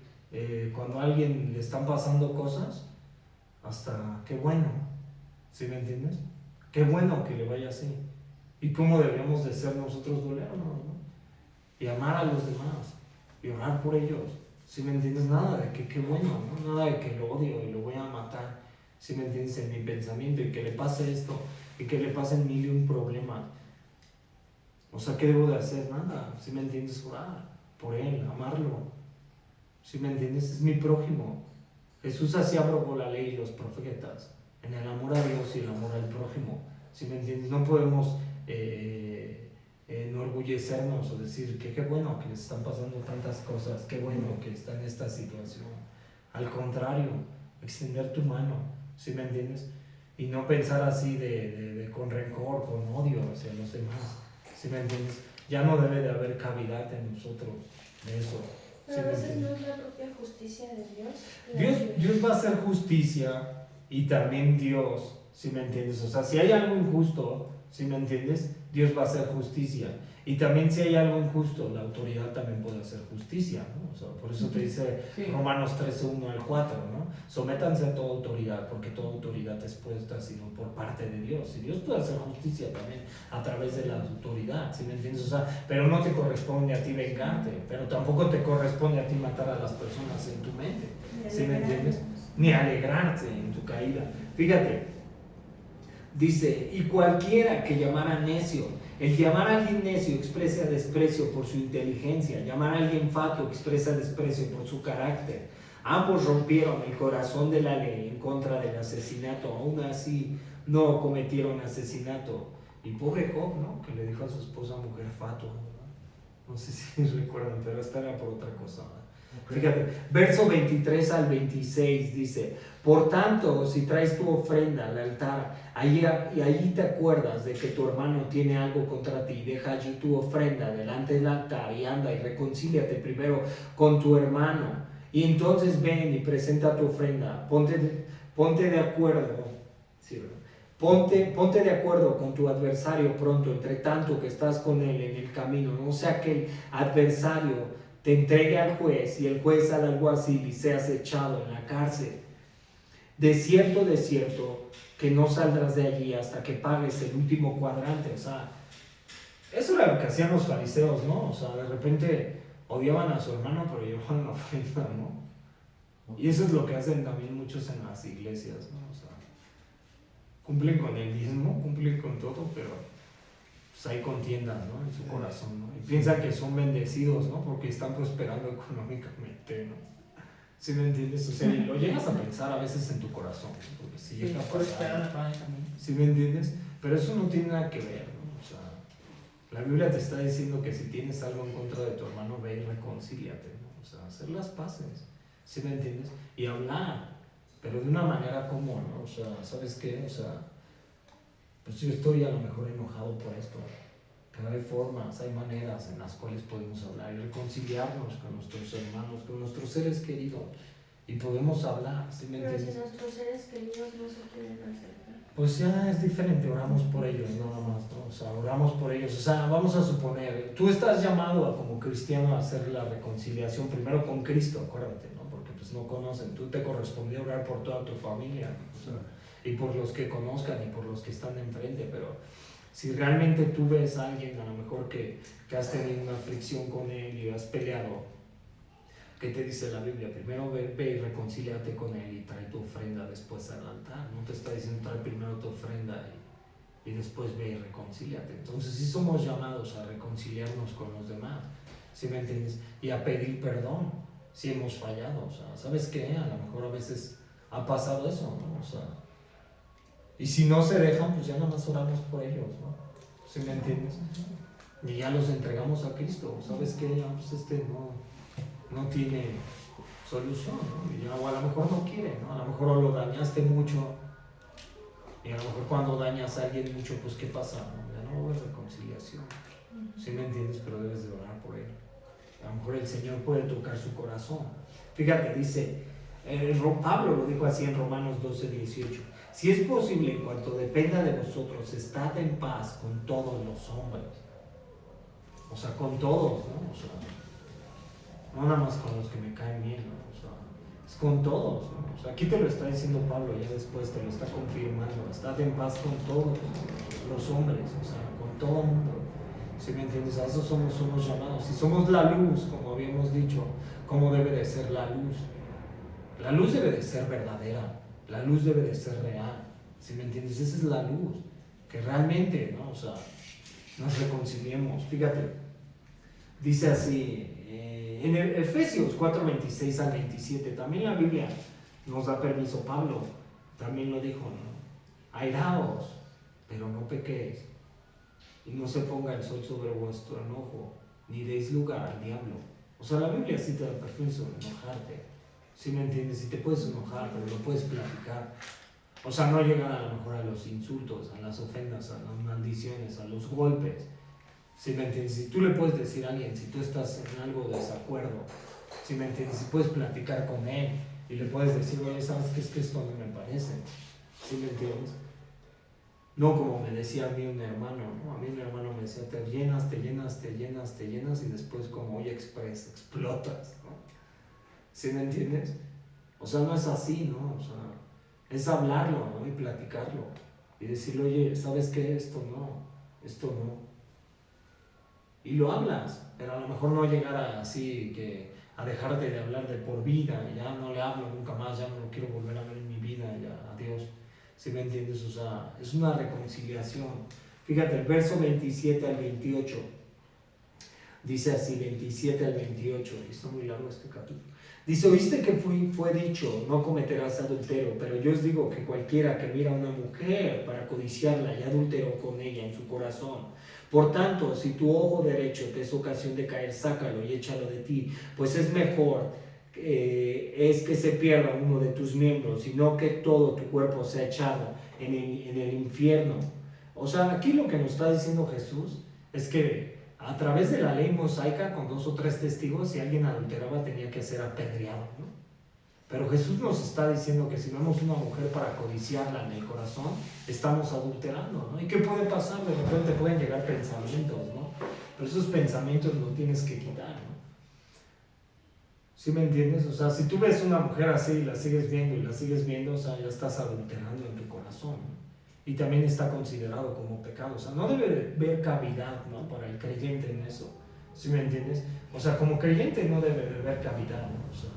cuando a alguien le están pasando cosas, hasta qué bueno, ¿sí me entiendes? Qué bueno que le vaya así. Y cómo debemos de ser nosotros dolernos, ¿no? Y amar a los demás y orar por ellos. ¿Sí me entiendes? Nada de que qué bueno, ¿no? Nada de que lo odio y lo voy a matar. ¿Sí me entiendes? En mi pensamiento, y que le pase esto y que le pasen 1001 problemas. O sea, ¿qué debo de hacer? Nada. ¿Sí me entiendes? Orar por él, amarlo. ¿Sí me entiendes? Es mi prójimo. Jesús así abrogó la ley y los profetas, en el amor a Dios y el amor al prójimo. ¿Sí me entiendes? No podemos enorgullecernos o decir que qué bueno que les están pasando tantas cosas, qué bueno que está en esta situación. Al contrario, extender tu mano, ¿sí me entiendes? Y no pensar así con rencor, con odio hacia los demás, ¿sí me entiendes? Ya no debe de haber cavidad en nosotros de eso. Pero a veces no es la propia justicia de Dios. Dios va a hacer justicia, y también Dios, ¿sí me entiendes? O sea, si hay algo injusto, ¿sí me entiendes? Dios va a hacer justicia. Y también si hay algo injusto, la autoridad también puede hacer justicia, ¿no? O sea, por eso te dice Romanos 13, 1 al 4, ¿no? Sométanse a toda autoridad, porque toda autoridad es puesta sino por parte de Dios. Y Dios puede hacer justicia también a través de la autoridad, ¿sí me entiendes? O sea, pero no te corresponde a ti vengarte, pero tampoco te corresponde a ti matar a las personas en tu mente, ¿sí me entiendes? Ni alegrarte en tu caída. Fíjate, dice, y cualquiera que llamara necio. El llamar a alguien necio expresa desprecio por su inteligencia. Llamar a alguien fatuo expresa desprecio por su carácter. Ambos rompieron el corazón de la ley en contra del asesinato. Aún así no cometieron asesinato. Y pobre Job, ¿no? Que le dijo a su esposa mujer fatua. No sé si recuerdan, pero esta era por otra cosa. Okay. Fíjate, verso 23 al 26 dice: por tanto, si traes tu ofrenda al altar, allí te acuerdas de que tu hermano tiene algo contra ti, deja allí tu ofrenda delante del altar y anda y reconcíliate primero con tu hermano, y entonces ven y presenta tu ofrenda. Ponte de acuerdo, sí, ponte de acuerdo con tu adversario pronto, entre tanto que estás con él en el camino, no sea que el adversario te entregue al juez y el juez al alguacil y seas echado en la cárcel. De cierto, que no saldrás de allí hasta que pagues el último cuadrante. O sea, eso era lo que hacían los fariseos, ¿no? O sea, de repente odiaban a su hermano, pero llevaban la ofrenda, ¿no? Y eso es lo que hacen también muchos en las iglesias, ¿no? O sea, cumplen con el diezmo, cumplen con todo, pero pues hay contiendas, ¿no? En su corazón, ¿no? Y piensan que son bendecidos, ¿no? Porque están prosperando económicamente, ¿no? ¿Sí me entiendes? O sea, lo llegas a pensar a veces en tu corazón, porque si llega a pasar, ¿sí me entiendes? Pero eso no tiene nada que ver, ¿no? O sea, la Biblia te está diciendo que si tienes algo en contra de tu hermano, ve y reconcíliate, ¿no? O sea, hacer las paces, ¿sí me entiendes? Y hablar, pero de una manera común, ¿no? O sea, ¿sabes qué? O sea, pues yo estoy a lo mejor enojado por esto, pero hay formas, hay maneras en las cuales podemos hablar y reconciliarnos con nuestros hermanos, con nuestros seres queridos, y podemos hablar, ¿sí me entiendes? Pero si nuestros seres queridos no se quieren acercar, pues ya es diferente, oramos por ellos nada más, ¿no? O sea, oramos por ellos, o sea, vamos a suponer, tú estás llamado como cristiano a hacer la reconciliación primero con Cristo, acuérdate, ¿no? Porque pues no conocen, tú te correspondió orar por toda tu familia, ¿no? O sea, y por los que conozcan y por los que están enfrente, pero si realmente tú ves a alguien a lo mejor que has tenido una fricción con él y has peleado, ¿qué te dice la Biblia? Primero ve y reconcíliate con él y trae tu ofrenda después al altar. No te está diciendo trae primero tu ofrenda y después ve y reconcíliate. Entonces sí somos llamados a reconciliarnos con los demás, ¿sí me entiendes? Y a pedir perdón si hemos fallado. O sea, ¿sabes qué? A lo mejor a veces ha pasado eso, ¿no? O sea, y si no se dejan, pues ya nada más oramos por ellos, ¿no? ¿Sí me entiendes? Y ya los entregamos a Cristo. ¿Sabes qué? Ya, pues no tiene solución, ¿no? Y ya, o a lo mejor no quiere, ¿no? A lo mejor lo dañaste mucho. Y a lo mejor cuando dañas a alguien mucho, pues ¿qué pasa? ¿No? Ya no hubo reconciliación. ¿Sí me entiendes? Pero debes de orar por él. A lo mejor el Señor puede tocar su corazón. Fíjate, dice, Pablo lo dijo así en Romanos 12:18. Si es posible, en cuanto dependa de vosotros, estad en paz con todos los hombres. O sea, con todos, ¿no? O sea, no nada más con los que me caen bien, ¿no? O sea, es con todos, ¿no? O sea, aquí te lo está diciendo Pablo, ya después te lo está confirmando. Estad en paz con todos los hombres, o sea, con todo el mundo. ¿Sí me entiendes? A eso somos llamados. Si somos la luz, como habíamos dicho, ¿cómo debe de ser la luz? La luz debe de ser verdadera. La luz debe de ser real, ¿sí me entiendes? Esa es la luz, que realmente, ¿no? O sea, nos reconciliemos. Fíjate, dice así, en Efesios 4:26 al 27, también la Biblia nos da permiso, Pablo también lo dijo, ¿no? Airaos, pero no pequéis, y no se ponga el sol sobre vuestro enojo, ni deis lugar al diablo. O sea, la Biblia sí te da permiso de enojarte. ¿Sí me entiendes? Si te puedes enojar, pero lo puedes platicar. O sea, no llegar a lo mejor a los insultos, a las ofensas, a las maldiciones, a los golpes. ¿Sí me entiendes? Si tú le puedes decir a alguien, si tú estás en algo de desacuerdo, ¿sí me entiendes? Si puedes platicar con él y le puedes decir, oye, ¿sabes qué? Es que esto no me parece. ¿Sí me entiendes? No como me decía a mí un hermano, ¿no? A mí un hermano me decía, te llenas, te llenas, te llenas, te llenas y después como Hoy Express explotas, ¿no? ¿Sí me entiendes? O sea, no es así, ¿no? O sea, es hablarlo, ¿no? Y platicarlo. Y decirle, oye, ¿sabes qué? Esto no, esto no. Y lo hablas, pero a lo mejor no llegar a, así que a dejarte de hablar de por vida, ya no le hablo nunca más, ya no lo quiero volver a ver en mi vida, ya, adiós. ¿Sí me entiendes? O sea, es una reconciliación. Fíjate, el verso 27 al 28, dice así, 27 al 28, y está muy largo este capítulo. Dice, oíste que fue dicho, no cometerás adulterio, pero yo os digo que cualquiera que mira a una mujer para codiciarla y adulteró con ella en su corazón. Por tanto, si tu ojo derecho te es ocasión de caer, sácalo y échalo de ti, pues es mejor es que se pierda uno de tus miembros, sino que todo tu cuerpo sea echado en el infierno. O sea, aquí lo que nos está diciendo Jesús es que a través de la ley mosaica, con 2 o 3 testigos, si alguien adulteraba tenía que ser apedreado, ¿no? Pero Jesús nos está diciendo que si vemos una mujer para codiciarla en el corazón, estamos adulterando, ¿no? ¿Y qué puede pasar? De repente pueden llegar pensamientos, ¿no? Pero esos pensamientos los tienes que quitar, ¿no? ¿Sí me entiendes? O sea, si tú ves una mujer así y la sigues viendo, o sea, ya estás adulterando en tu corazón, ¿no? Y también está considerado como pecado. O sea, no debe haber cavidad, ¿no? Para el creyente en eso. ¿Sí me entiendes? O sea, como creyente no debe de haber cavidad, ¿no? O sea,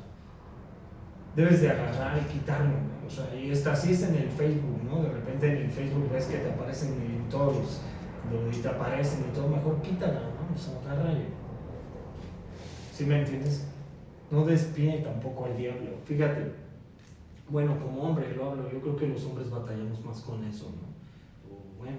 debes de agarrar y quitarlo, ¿no? O sea, y así es en el Facebook, ¿no? De repente en el Facebook ves que te aparecen en todos y te aparecen y todo, mejor quítala, ¿no? O sea, agarra y... ¿Sí me entiendes? No des pie tampoco al diablo. Fíjate, bueno, como hombre lo hablo, yo creo que los hombres batallamos más con eso, ¿no? O bueno,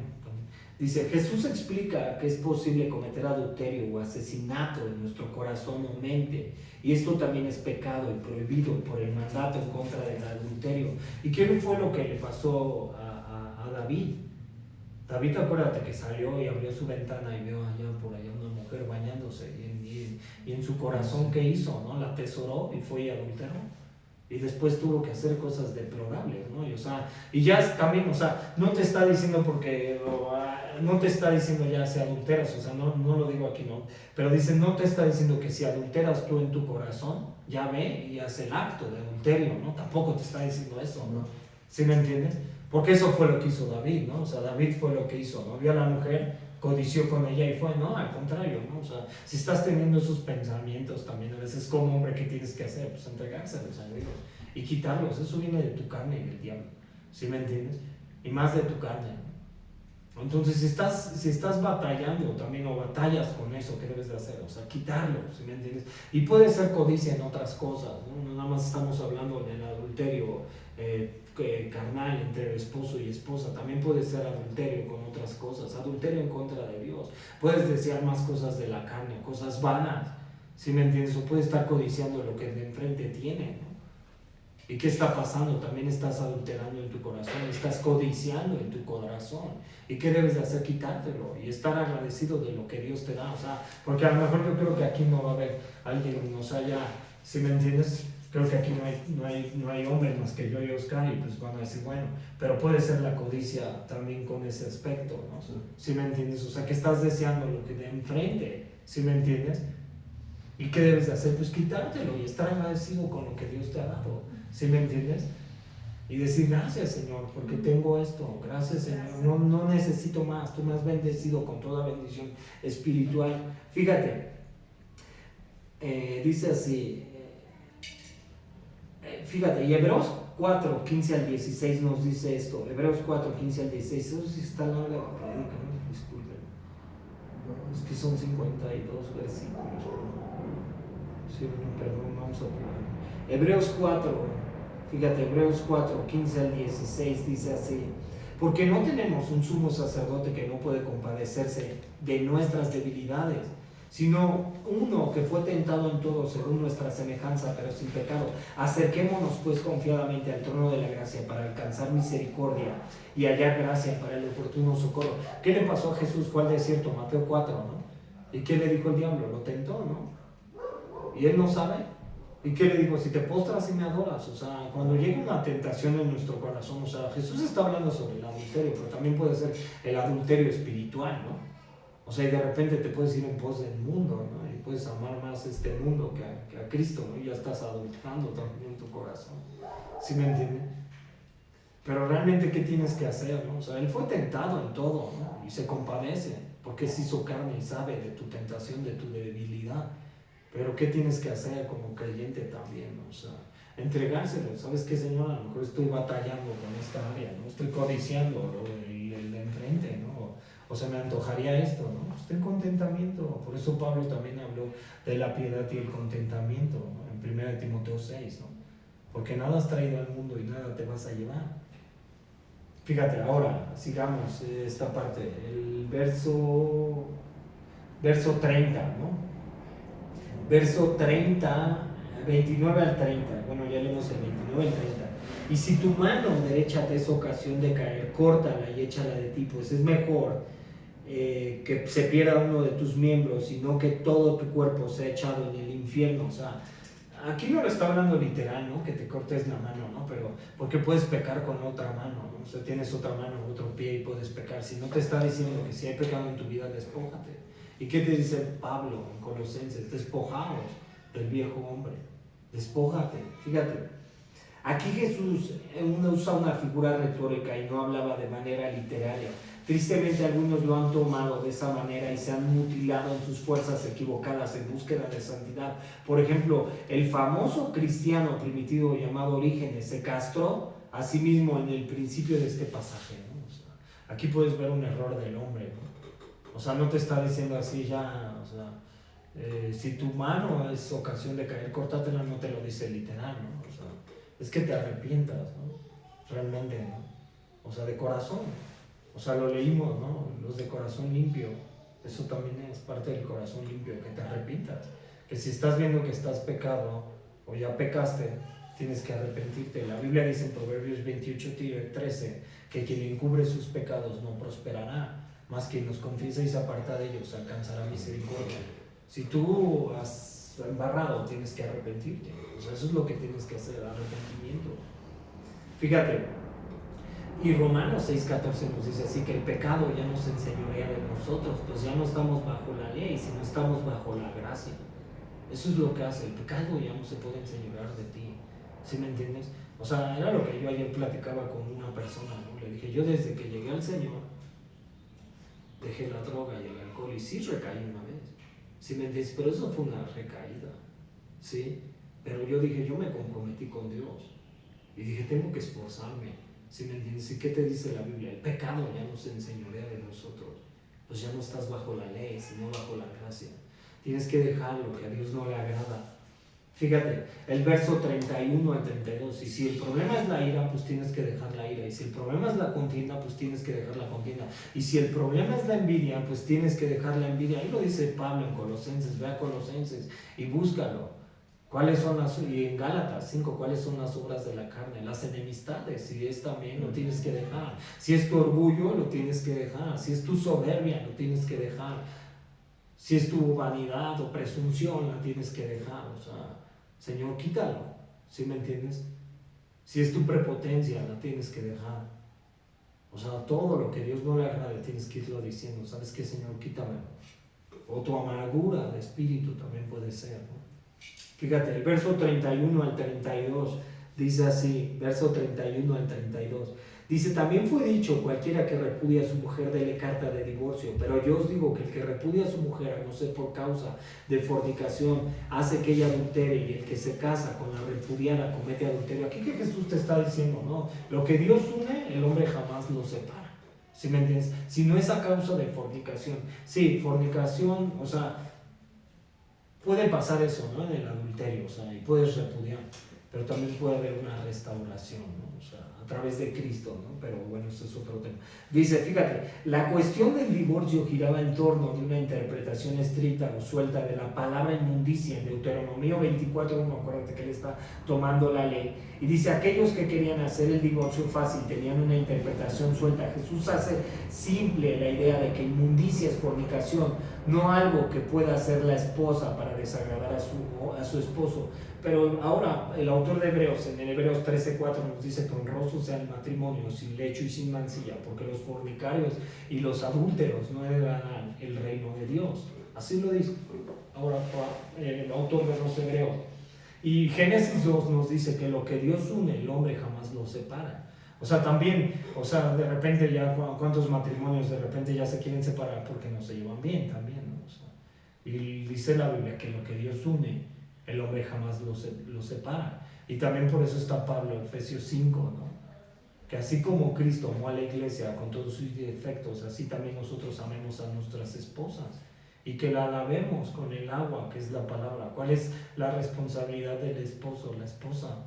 dice, Jesús explica que es posible cometer adulterio o asesinato en nuestro corazón o mente, y esto también es pecado y prohibido por el mandato en contra del adulterio. ¿Y qué fue lo que le pasó a David? David, acuérdate que salió y abrió su ventana y vio allá por allá una mujer bañándose, y en su corazón, ¿qué hizo? ¿No? La atesoró y fue y adulteró. Y después tuvo que hacer cosas deplorables, ¿no? Y, o sea, y ya también, o sea, no te está diciendo no te está diciendo ya si adulteras, o sea, no lo digo aquí, no, pero dice, no te está diciendo que si adulteras tú en tu corazón, ya ve y hace el acto de adulterio, ¿no? Tampoco te está diciendo eso, ¿no? ¿Sí me entiendes? Porque eso fue lo que hizo David, ¿no? O sea, David fue lo que hizo, ¿no? Vio a la mujer, codició con ella y fue, no, al contrario, ¿no? O sea, si estás teniendo esos pensamientos también, a veces como hombre, ¿qué tienes que hacer? Pues entregárselos a Dios y quitarlos. Eso viene de tu carne y del diablo, ¿sí me entiendes? Y más de tu carne, ¿no? Entonces, si estás batallando también o batallas con eso, ¿qué debes de hacer? O sea, quitarlo, ¿sí me entiendes? Y puede ser codicia en otras cosas, ¿no? No nada más estamos hablando del adulterio carnal entre esposo y esposa, también puede ser adulterio con otras cosas, adulterio en contra de Dios. Puedes desear más cosas de la carne, cosas vanas, ¿sí me entiendes? O puedes estar codiciando lo que de enfrente tiene, ¿no? ¿Y qué está pasando? También estás adulterando en tu corazón, estás codiciando en tu corazón. ¿Y qué debes de hacer? Quitártelo y estar agradecido de lo que Dios te da. O sea, porque a lo mejor yo creo que aquí no va a haber alguien, o sea, ya, ¿sí me entiendes? Creo que aquí no hay hombres más que yo y Oscar, y pues van a decir, bueno, pero puede ser la codicia también con ese aspecto, ¿no? ¿Sí me entiendes? O sea, que estás deseando lo que de enfrente, ¿sí me entiendes? ¿Y qué debes de hacer? Pues quitártelo y estar agradecido con lo que Dios te ha dado, ¿sí me entiendes? Y decir, gracias Señor, porque tengo esto, gracias Señor, no necesito más, tú me has bendecido con toda bendición espiritual. Fíjate, dice así, fíjate, y Hebreos 4, 15 al 16 nos dice esto. Hebreos 4, 15 al 16. Eso sí está larga la prédica, ¿no? Disculpen. Es que son 52 versículos. Sí, perdón, vamos a poner. Hebreos 4, fíjate, Hebreos 4, 15 al 16 dice así. Porque no tenemos un sumo sacerdote que no puede compadecerse de nuestras debilidades, sino uno que fue tentado en todo según nuestra semejanza, pero sin pecado. Acerquémonos pues confiadamente al trono de la gracia para alcanzar misericordia y hallar gracia para el oportuno socorro. ¿Qué le pasó a Jesús? Fue al desierto, Mateo 4, ¿no? ¿Y qué le dijo el diablo? Lo tentó, ¿no? Y él no sabe. ¿Y qué le digo? Si te postras y me adoras, o sea, cuando llega una tentación en nuestro corazón, o sea, Jesús está hablando sobre el adulterio, pero también puede ser el adulterio espiritual, ¿no? O sea, y de repente te puedes ir en pos del mundo, ¿no? Y puedes amar más este mundo que a Cristo, ¿no? Y ya estás adulterando también tu corazón. ¿Sí me entienden? Pero realmente, ¿qué tienes que hacer, no? O sea, Él fue tentado en todo, ¿no? Y se compadece, porque se hizo carne y sabe de tu tentación, de tu debilidad. Pero ¿qué tienes que hacer como creyente también, ¿no? O sea, entregárselo. ¿Sabes qué, Señor? A lo mejor estoy batallando con esta área, ¿no? Estoy codiciando el de enfrente, ¿no? O se me antojaría esto, ¿no? Estoy en contentamiento. Por eso Pablo también habló de la piedad y el contentamiento, ¿no? En 1 Timoteo 6, ¿no? Porque nada has traído al mundo y nada te vas a llevar. Fíjate, ahora sigamos esta parte, el verso 30, ¿no? Verso 30, 29 al 30, bueno, ya leemos el 29 al 30. Y si tu mano derecha te es ocasión de caer, córtala y échala de ti, pues es mejor que se pierda uno de tus miembros, sino que todo tu cuerpo sea echado en el infierno. O sea, aquí no lo está hablando literal, ¿no? Que te cortes la mano, ¿no? Pero porque puedes pecar con otra mano, ¿no? O sea, tienes otra mano, otro pie y puedes pecar. Si no te está diciendo que si hay pecado en tu vida, despójate. ¿Y qué te dice Pablo en Colosenses? Despojaos del viejo hombre. Despójate. Fíjate. Aquí Jesús usa una figura retórica y no hablaba de manera literaria. Tristemente algunos lo han tomado de esa manera y se han mutilado en sus fuerzas equivocadas en búsqueda de santidad. Por ejemplo, el famoso cristiano primitivo llamado Orígenes se castró a sí mismo en el principio de este pasaje, ¿no? O sea, aquí puedes ver un error del hombre, ¿no? O sea, no te está diciendo así ya, o sea, si tu mano es ocasión de caer, córtatela, no te lo dice literal, ¿no? O sea, es que te arrepientas, ¿no? Realmente, ¿no? O sea, de corazón. O sea, lo leímos, ¿no? Los de corazón limpio. Eso también es parte del corazón limpio, que te arrepientas. Que si estás viendo que estás pecado o ya pecaste, tienes que arrepentirte. La Biblia dice en Proverbios 28:13 que quien encubre sus pecados no prosperará, más quien los confiesa y se aparta de ellos alcanzará misericordia. Si tú has embarrado, tienes que arrepentirte. O sea, eso es lo que tienes que hacer, arrepentimiento. Fíjate. Y Romanos 6:14 nos dice así, que el pecado ya no se enseñorea de nosotros, pues ya no estamos bajo la ley, sino estamos bajo la gracia. Eso es lo que hace, el pecado ya no se puede enseñorear de ti. ¿Sí me entiendes? O sea, era lo que yo ayer platicaba con una persona, ¿no? Le dije, yo desde que llegué al Señor, dejé la droga y el alcohol y sí recaí una vez. ¿Sí me entiendes? Pero eso fue una recaída, ¿sí? Pero yo dije, yo me comprometí con Dios y dije, tengo que esforzarme. ¿Sí me entiendes? ¿Y qué te dice la Biblia? El pecado ya no se enseñorea de nosotros. Pues ya no estás bajo la ley, sino bajo la gracia. Tienes que dejar lo que a Dios no le agrada. Fíjate, el verso 31 al 32. Y si el problema es la ira, pues tienes que dejar la ira. Y si el problema es la contienda, pues tienes que dejar la contienda. Y si el problema es la envidia, pues tienes que dejar la envidia. Ahí lo dice Pablo en Colosenses. Ve a Colosenses y búscalo. ¿Cuáles son y en Gálatas 5, cuáles son las obras de la carne? Las enemistades, si es también, lo tienes que dejar. Si es tu orgullo, lo tienes que dejar. Si es tu soberbia, lo tienes que dejar. Si es tu vanidad o presunción, la tienes que dejar. O sea, Señor, quítalo. ¿Sí me entiendes? Si es tu prepotencia, la tienes que dejar. O sea, todo lo que Dios no le agrade, tienes que irlo diciendo. ¿Sabes qué, Señor? Quítamelo. O tu amargura de espíritu también puede ser, ¿no? Fíjate, el verso 31 al 32 dice así, verso 31 al 32. Dice, también fue dicho, cualquiera que repudia a su mujer, dele carta de divorcio. Pero yo os digo que el que repudia a su mujer, a no ser por causa de fornicación, hace que ella adultere, y el que se casa con la repudiada comete adulterio. Aquí que Jesús te está diciendo, ¿no? Lo que Dios une, el hombre jamás lo separa. ¿Sí me entiendes? Si no es a causa de fornicación. Sí, fornicación, o sea, puede pasar eso, ¿no? En el adulterio, o sea, y puedes repudiar, pero también puede haber una restauración, ¿no? o sea, a través de Cristo, ¿no? Pero bueno, eso es otro tema. Dice, fíjate, la cuestión del divorcio giraba en torno de una interpretación estricta o suelta de la palabra inmundicia en Deuteronomio 24:1, acuérdate que él está tomando la ley, y dice, aquellos que querían hacer el divorcio fácil tenían una interpretación suelta. Jesús hace simple la idea de que inmundicia es fornicación, no algo que pueda hacer la esposa para desagradar a su esposo. Pero ahora el autor de Hebreos, en Hebreos 13:4, nos dice que honroso sea el matrimonio sin lecho y sin mancilla, porque los fornicarios y los adúlteros no heredarán el reino de Dios. Así lo dice ahora el autor de los Hebreos. Y Génesis 2 nos dice que lo que Dios une, el hombre jamás lo separa. O sea, también, o sea, de repente ya, ¿cuántos matrimonios de repente ya se quieren separar porque no se llevan bien también, ¿no? O sea, y dice la Biblia que lo que Dios une, el hombre jamás lo separa. Y también por eso está Pablo en Efesios 5, ¿no? Que así como Cristo amó a la iglesia con todos sus defectos, así también nosotros amemos a nuestras esposas. Y que la lavemos con el agua, que es la palabra. ¿Cuál es la responsabilidad del esposo, la esposa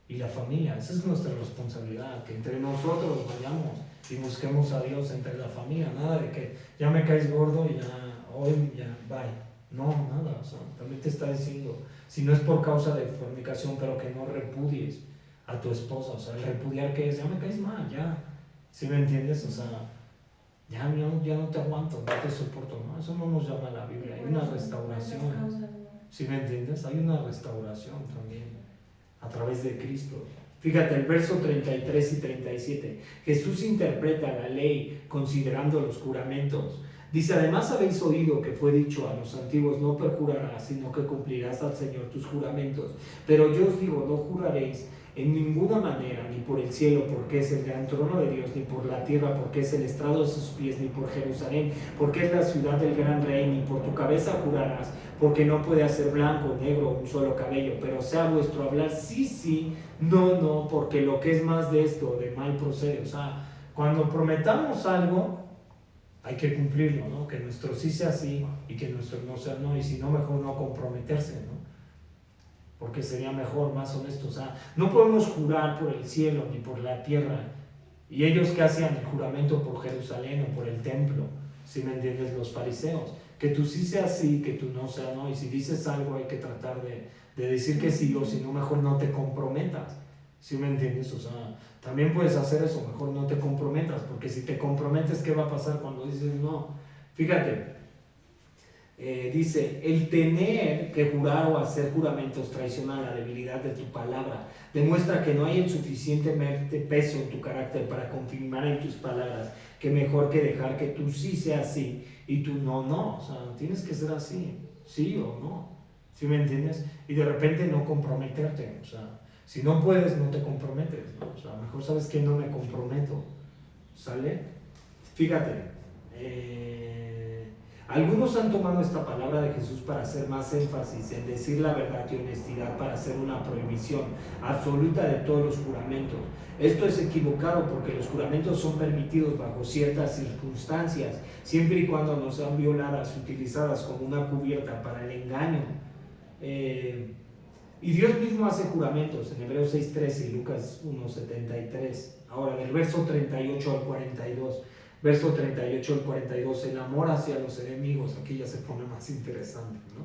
y la familia? Esa es nuestra responsabilidad, que entre nosotros vayamos y busquemos a Dios entre la familia. Nada de que ya me caes gordo y ya, hoy ya, bye. No, nada, o sea, también te está diciendo, si no es por causa de fornicación, pero que no repudies a tu esposa. O sea, el repudiar que es, ya me caes mal, ya, ¿sí me entiendes? O sea, ya no te aguanto, no te soporto, ¿no? Eso no nos llama la Biblia, hay una restauración, ¿sí me entiendes? Hay una restauración también a través de Cristo. Fíjate, el verso 33 y 37, Jesús interpreta la ley considerando los juramentos. Dice, además habéis oído que fue dicho a los antiguos, no perjurarás, sino que cumplirás al Señor tus juramentos. Pero yo os digo, no juraréis en ninguna manera, ni por el cielo, porque es el gran trono de Dios, ni por la tierra, porque es el estrado de sus pies, ni por Jerusalén, porque es la ciudad del gran rey, ni por tu cabeza jurarás, porque no puede hacer blanco o negro un solo cabello, pero sea vuestro hablar sí, sí, no, no, porque lo que es más de esto, de mal procede. O sea, cuando prometamos algo, hay que cumplirlo, ¿no? Que nuestro sí sea sí y que nuestro no sea no, y si no, mejor no comprometerse, ¿no? Porque sería mejor, más honesto. O sea, no podemos jurar por el cielo ni por la tierra. Y ellos que hacían el juramento por Jerusalén o por el templo, ¿sí me entiendes? Los fariseos, que tú sí sea sí, que tú no sea no, y si dices algo hay que tratar de decir que sí, o si no, mejor no te comprometas, ¿sí me entiendes? O sea, también puedes hacer eso, mejor no te comprometas, porque si te comprometes, ¿qué va a pasar cuando dices no? Fíjate, dice, el tener que jurar o hacer juramentos traiciona la debilidad de tu palabra, demuestra que no hay el suficientemente peso en tu carácter para confirmar en tus palabras que mejor que dejar que tú sí sea sí y tú no, no, o sea, tienes que ser así, sí o no, ¿sí me entiendes? Y de repente no comprometerte, o sea, si no puedes, no te comprometes, ¿no? O sea, mejor sabes que no me comprometo, ¿sale? Fíjate, algunos han tomado esta palabra de Jesús para hacer más énfasis en decir la verdad y honestidad, para hacer una prohibición absoluta de todos los juramentos. Esto es equivocado porque los juramentos son permitidos bajo ciertas circunstancias, siempre y cuando no sean violadas, utilizadas como una cubierta para el engaño. Y Dios mismo hace juramentos en Hebreos 6:13 y Lucas 1:73. Ahora, del verso 38 al 42, verso 38 al 42, el amor hacia los enemigos, aquí ya se pone más interesante, ¿no?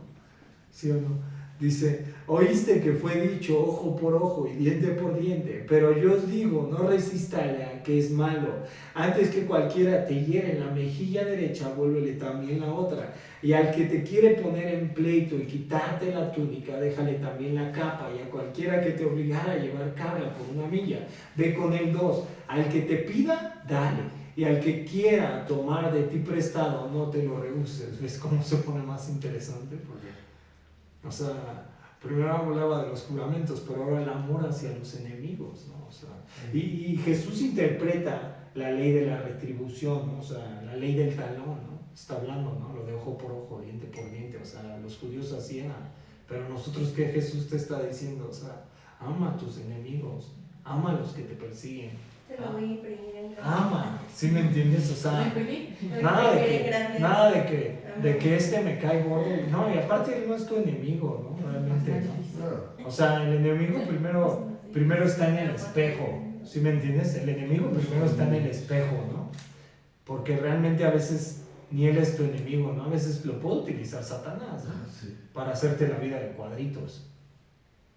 ¿Sí o no? Dice, oíste que fue dicho ojo por ojo y diente por diente, pero yo os digo, no resista al que es malo. Antes que cualquiera te hiere en la mejilla derecha, vuélvele también la otra. Y al que te quiere poner en pleito y quitarte la túnica, déjale también la capa. Y a cualquiera que te obligara a llevar carga por 1 milla, ve con él 2. Al que te pida, dale. Y al que quiera tomar de ti prestado, no te lo rehuses. ¿Ves cómo se pone más interesante? Porque, o sea, primero hablaba de los juramentos, pero ahora el amor hacia los enemigos, ¿no? O sea, y Jesús interpreta la ley de la retribución, ¿no? O sea, la ley del talón, ¿no? Está hablando, ¿no? Lo de ojo por ojo, diente por diente. O sea, los judíos hacían, pero nosotros, ¿qué Jesús te está diciendo? O sea, ama a tus enemigos, ama a los que te persiguen. Te lo voy a imprimir en grande. Ama, ¿sí me entiendes? O sea, nada de que este me cae gordo. No, y aparte él no es tu enemigo, ¿no? Realmente, ¿no? O sea, el enemigo primero está en el espejo, ¿sí me entiendes? El enemigo primero está en el espejo, ¿no? Porque realmente a veces ni él es tu enemigo, ¿no? A veces lo puede utilizar Satanás, ¿no? Sí. Para hacerte la vida de cuadritos.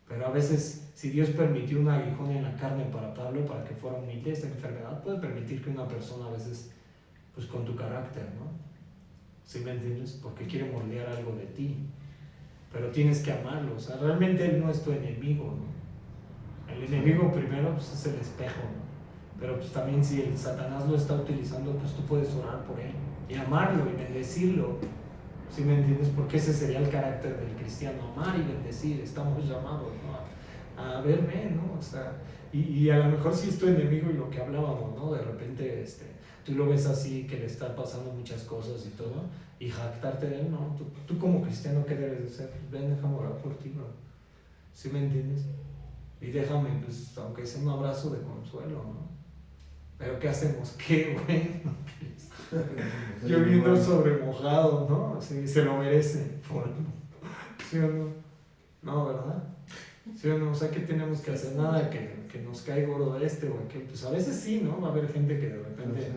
Pero a veces, si Dios permitió un aguijón en la carne para Pablo, para que fuera humilde, esta enfermedad puede permitir que una persona a veces, pues con tu carácter, ¿no? ¿Sí me entiendes? Porque quiere moldear algo de ti. Pero tienes que amarlo, o sea, realmente él no es tu enemigo, ¿no? El enemigo primero pues, es el espejo, ¿no? Pero pues también si el Satanás lo está utilizando, pues tú puedes orar por él y amarlo y bendecirlo. ¿Sí me entiendes? Porque ese sería el carácter del cristiano, amar y bendecir. Estamos llamados, ¿no? a verme, ¿no? O sea, y a lo mejor si es tu enemigo y lo que hablábamos, ¿no? De repente tú lo ves así, que le está pasando muchas cosas y todo, y jactarte de él, ¿no? Tú como cristiano, ¿qué debes de hacer? Pues ven, déjame orar por ti, bro. ¿Sí me entiendes? Y déjame, pues, aunque sea un abrazo de consuelo, ¿no? Pero ¿qué hacemos? ¿Qué, güey? Lloviendo sobre mojado, ¿no? Sí, se lo merece. ¿Sí o no? No, ¿verdad? ¿Sí o no? O sea, ¿qué tenemos que hacer? Nada que nos caiga gordo o aquel. Pues a veces sí, ¿no? Va a haber gente que de repente...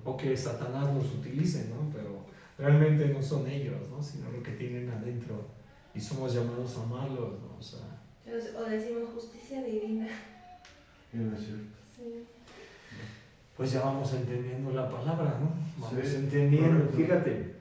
O que Satanás los utilice, ¿no? Pero realmente no son ellos, ¿no? Sino lo que tienen adentro. Y somos llamados a amarlos, ¿no? O sea... O decimos justicia divina. No es cierto. Sí. Pues ya vamos entendiendo la palabra, ¿no? Vamos Sí, entendiendo. correcto. Fíjate,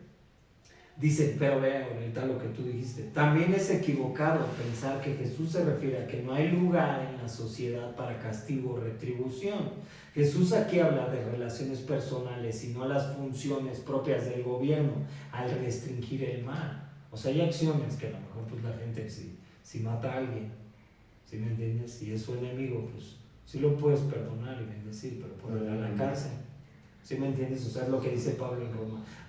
dice, pero vea ahorita lo que tú dijiste. También es equivocado pensar que Jesús se refiere a que no hay lugar en la sociedad para castigo o retribución. Jesús aquí habla de relaciones personales y no las funciones propias del gobierno al restringir el mal. O sea, hay acciones que a lo mejor pues la gente si mata a alguien, ¿sí me entiendes? Si es su enemigo, pues sí lo puedes perdonar y bendecir, pero poner a la cárcel. ¿Sí me entiendes? O sea, es lo que dice Pablo en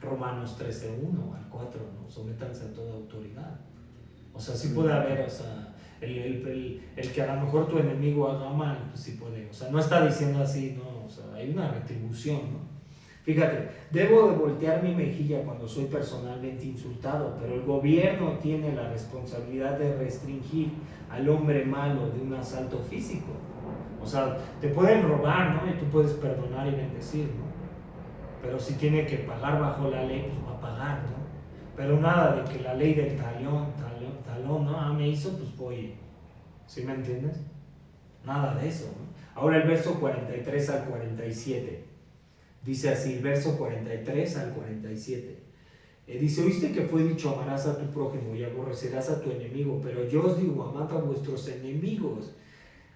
Romanos 13:1 al 4, ¿no? Sométanse a toda autoridad. O sea, sí puede haber, o sea, el que a lo mejor tu enemigo haga mal, pues sí puede. O sea, no está diciendo así, ¿no? O sea, hay una retribución, ¿no? Fíjate, debo de voltear mi mejilla cuando soy personalmente insultado, pero el gobierno tiene la responsabilidad de restringir al hombre malo de un asalto físico. O sea, te pueden robar, ¿no? Y tú puedes perdonar y bendecir, ¿no? Pero si tiene que pagar bajo la ley, pues va a pagar, ¿no? Pero nada de que la ley del talón, ¿no? Ah, me hizo, pues voy. ¿Sí me entiendes? Nada de eso, ¿no? Ahora el verso 43 al 47. Dice así, verso 43 al 47. Dice, oíste que fue dicho, amarás a tu prójimo y aborrecerás a tu enemigo, pero yo os digo, amad a vuestros enemigos.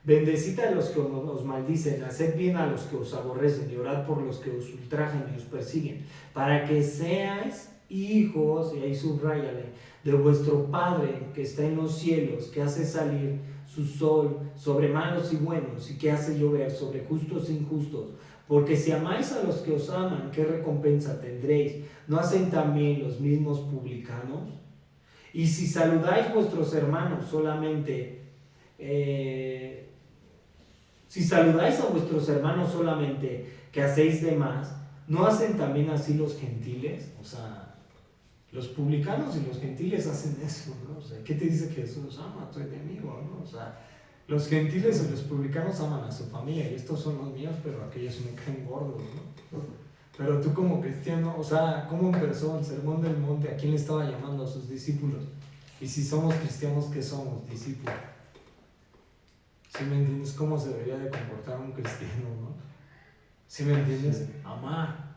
Bendecid a los que os maldicen, haced bien a los que os aborrecen y orad por los que os ultrajan y os persiguen, para que seáis hijos, y ahí subráyale, de vuestro Padre que está en los cielos, que hace salir su sol sobre malos y buenos y que hace llover sobre justos e injustos. Porque si amáis a los que os aman, ¿qué recompensa tendréis? ¿No hacen también los mismos publicanos? Y si saludáis vuestros hermanos solamente... Si saludáis a vuestros hermanos solamente, que hacéis de más, ¿no hacen también así los gentiles? O sea, los publicanos y los gentiles hacen eso, ¿no? O sea, ¿qué te dice Jesús? Ama a tu enemigo, ¿no? O sea, los gentiles y los publicanos aman a su familia y estos son los míos, pero aquellos me caen gordos, ¿no? Pero tú como cristiano, o sea, ¿cómo empezó el sermón del monte? ¿A quién le estaba llamando? A sus discípulos. Y si somos cristianos, ¿qué somos? Discípulos. ¿Sí me entiendes? ¿Cómo se debería de comportar un cristiano, no? ¿Sí me entiendes? Sí. Amar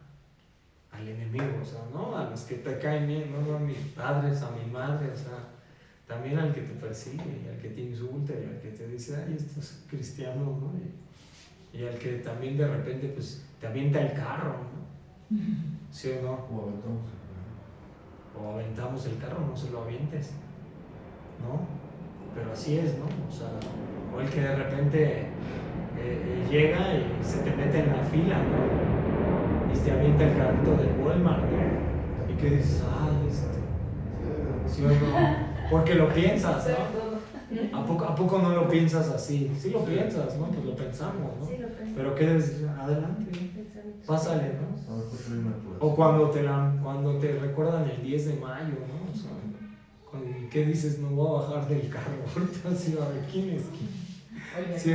al enemigo, o sea, ¿no? A los que te caen bien, no a mis padres, a mi madre, o sea, también al que te persigue, y al que te insulta, y al que te dice, ay, esto es cristiano, ¿no? Y al que también de repente, pues, te avienta el carro, ¿no? ¿Sí o no? O aventamos el carro, no se lo avientes, ¿no? Pero así es, ¿no? O sea, o el que de repente llega y se te mete en la fila, ¿no? Y te avienta el carrito del Walmart, ¿no? Y que dices, ¿sí o no? Porque lo piensas, ¿no? ¿A poco no lo piensas así? Sí lo piensas, ¿no? Pues lo pensamos, ¿no? Sí, lo pensamos. Pero ¿qué debes decir? Adelante, pásale, ¿no? O cuando te recuerdan el 10 de mayo, ¿no? O sea, ¿y qué dices? Me voy a bajar del carro. Ahorita sí, a ver, ¿quién es quién? Oye, Sí,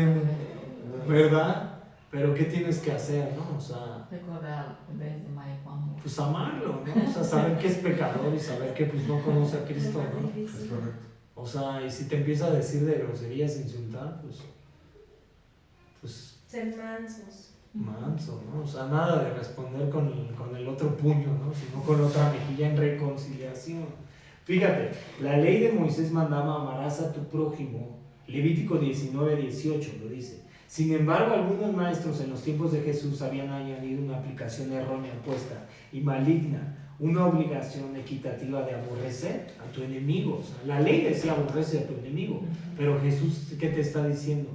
¿verdad? Pero ¿qué tienes que hacer, no? O sea, recordar en vez de marihuana. pues amarlo, ¿no? O sea, saber que es pecador y saber que pues no conoce a Cristo, ¿no? Es correcto. O sea, y si te empieza a decir de groserías, insultar, pues Ser mansos. manso, ¿no? O sea, nada de responder con el otro puño, ¿no? Sino con otra mejilla en reconciliación. Fíjate, la ley de Moisés mandaba amarás a tu prójimo. Levítico 19:18 lo dice. Sin embargo, algunos maestros en los tiempos de Jesús habían añadido una aplicación errónea puesta y maligna, una obligación equitativa de aborrecer a tu enemigo. O sea, la ley decía aborrece a tu enemigo, pero Jesús, ¿qué te está diciendo?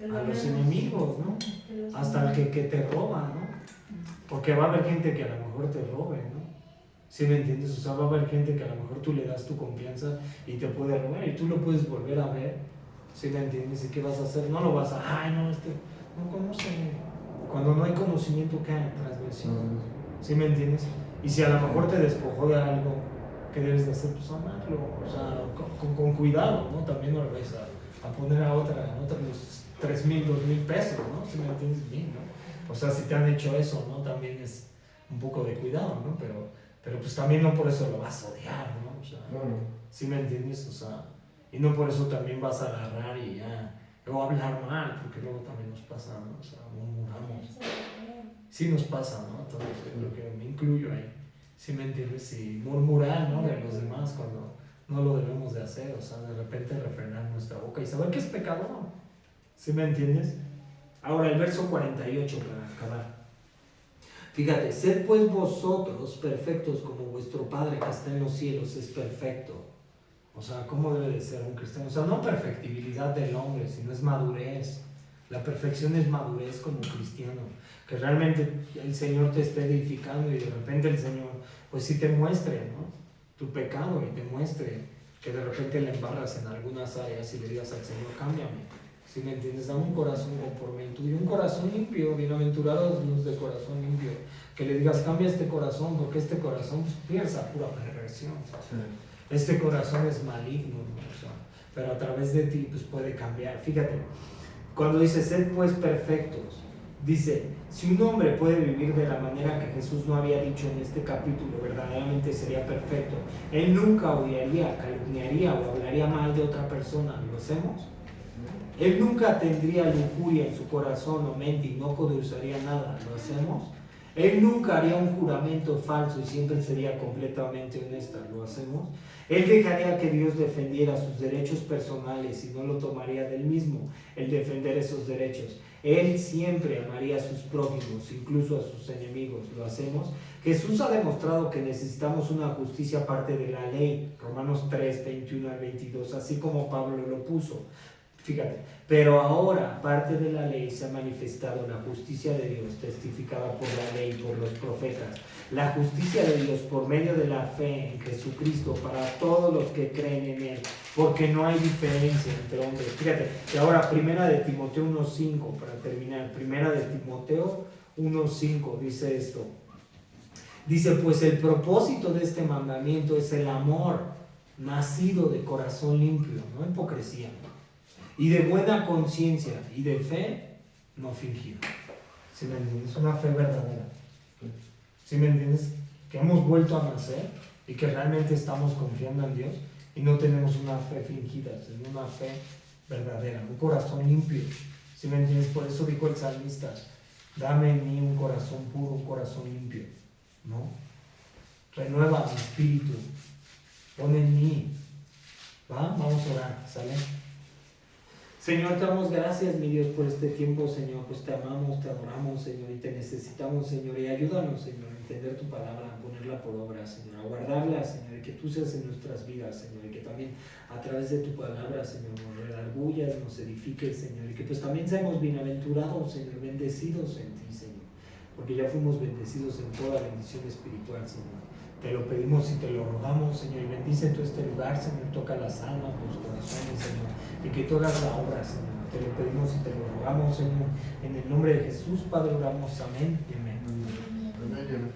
A los enemigos, ¿no? Hasta el que te roba, ¿no? Porque va a haber gente que a lo mejor te robe, ¿no? ¿Sí me entiendes? O sea, va a haber gente que a lo mejor tú le das tu confianza y te puede robar y tú lo puedes volver a ver. ¿Sí me entiendes? ¿Y qué vas a hacer? No lo vas a, ay, no, no conoce. Cuando no hay conocimiento, ¿qué hay? Transgresión. ¿Sí me entiendes? Y si a lo mejor te despojó de algo, ¿qué debes de hacer? Pues amarlo. O sea, con cuidado, ¿no? También no lo vas a poner a otra los 3,000, 2,000 pesos, ¿no? ¿Sí me entiendes bien, no? O sea, si te han hecho eso, ¿no? También es un poco de cuidado, ¿no? Pero pues también no por eso lo vas a odiar, ¿no? O sea, ¿sí me entiendes? O sea, y no por eso también vas a agarrar y ya, o hablar mal, porque luego también nos pasa, ¿no? O sea, murmuramos. Sí nos pasa, ¿no? Todos, yo creo que me incluyo ahí. ¿Sí me entiendes? Y murmurar, ¿no? De los demás cuando no lo debemos de hacer, o sea, de repente refrenar nuestra boca y saber que es pecado, ¿no? ¿Sí me entiendes? Ahora el verso 48 para acabar. Fíjate, sed pues vosotros perfectos como vuestro Padre que está en los cielos es perfecto. O sea, ¿cómo debe de ser un cristiano? O sea, no perfectibilidad del hombre, sino es madurez. La perfección es madurez como cristiano. Que realmente el Señor te esté edificando y de repente el Señor, pues sí te muestre, ¿no? Tu pecado y te muestre que de repente le embarras en algunas áreas y le digas al Señor, cámbiame. ¿Sí me entiendes? Dame un corazón conforme el tuyo, un corazón limpio, bienaventurados los de corazón limpio. Que le digas, cambia este corazón, porque este corazón pues, piensa pura perversión. Sí. Este corazón es maligno, ¿no? O sea, pero a través de ti pues, puede cambiar. Fíjate, cuando dice, sed pues perfectos, dice, si un hombre puede vivir de la manera que Jesús no había dicho en este capítulo, verdaderamente sería perfecto. Él nunca odiaría, calumniaría o hablaría mal de otra persona. ¿Lo hacemos? Él nunca tendría lujuria en su corazón o mente y no codiciaría nada. ¿Lo hacemos? Él nunca haría un juramento falso y siempre sería completamente honesta. ¿Lo hacemos? Él dejaría que Dios defendiera sus derechos personales y no lo tomaría del mismo el defender esos derechos. Él siempre amaría a sus prójimos, incluso a sus enemigos. ¿Lo hacemos? Jesús ha demostrado que necesitamos una justicia aparte de la ley. Romanos 3, 21 al 22, así como Pablo lo puso. Fíjate, pero ahora, aparte de la ley, se ha manifestado la justicia de Dios, testificada por la ley y por los profetas. La justicia de Dios por medio de la fe en Jesucristo para todos los que creen en Él, porque no hay diferencia entre hombres. Fíjate, y ahora primera de Timoteo 1:5, para terminar, primera de Timoteo 1:5 dice esto. Dice, pues el propósito de este mandamiento es el amor nacido de corazón limpio, no hipocresía, y de buena conciencia y de fe no fingida. ¿Sí me entiendes? Una fe verdadera. ¿Sí me entiendes? Que hemos vuelto a nacer y que realmente estamos confiando en Dios y no tenemos una fe fingida, sino una fe verdadera, un corazón limpio. ¿Sí me entiendes? Por eso dijo el salmista, dame en mí un corazón puro, un corazón limpio, ¿no? Renueva mi espíritu, pon en mí. ¿Va? Vamos a orar, ¿sale? Señor, te damos gracias, mi Dios, por este tiempo, Señor, pues te amamos, te adoramos, Señor, y te necesitamos, Señor, y ayúdanos, Señor, a entender tu palabra, a ponerla por obra, Señor, a guardarla, Señor, y que tú seas en nuestras vidas, Señor, y que también a través de tu palabra, Señor, nos redargullas, nos edifiques, Señor, y que pues también seamos bienaventurados, Señor, bendecidos en ti, Señor, porque ya fuimos bendecidos en toda bendición espiritual, Señor. Te lo pedimos y te lo rogamos, Señor, y bendice tú este lugar, Señor, toca las almas, los corazones, Señor, y que tú hagas la obra, Señor. Te lo pedimos y te lo rogamos, Señor, en el nombre de Jesús, Padre, oramos, amén y amén. Amén.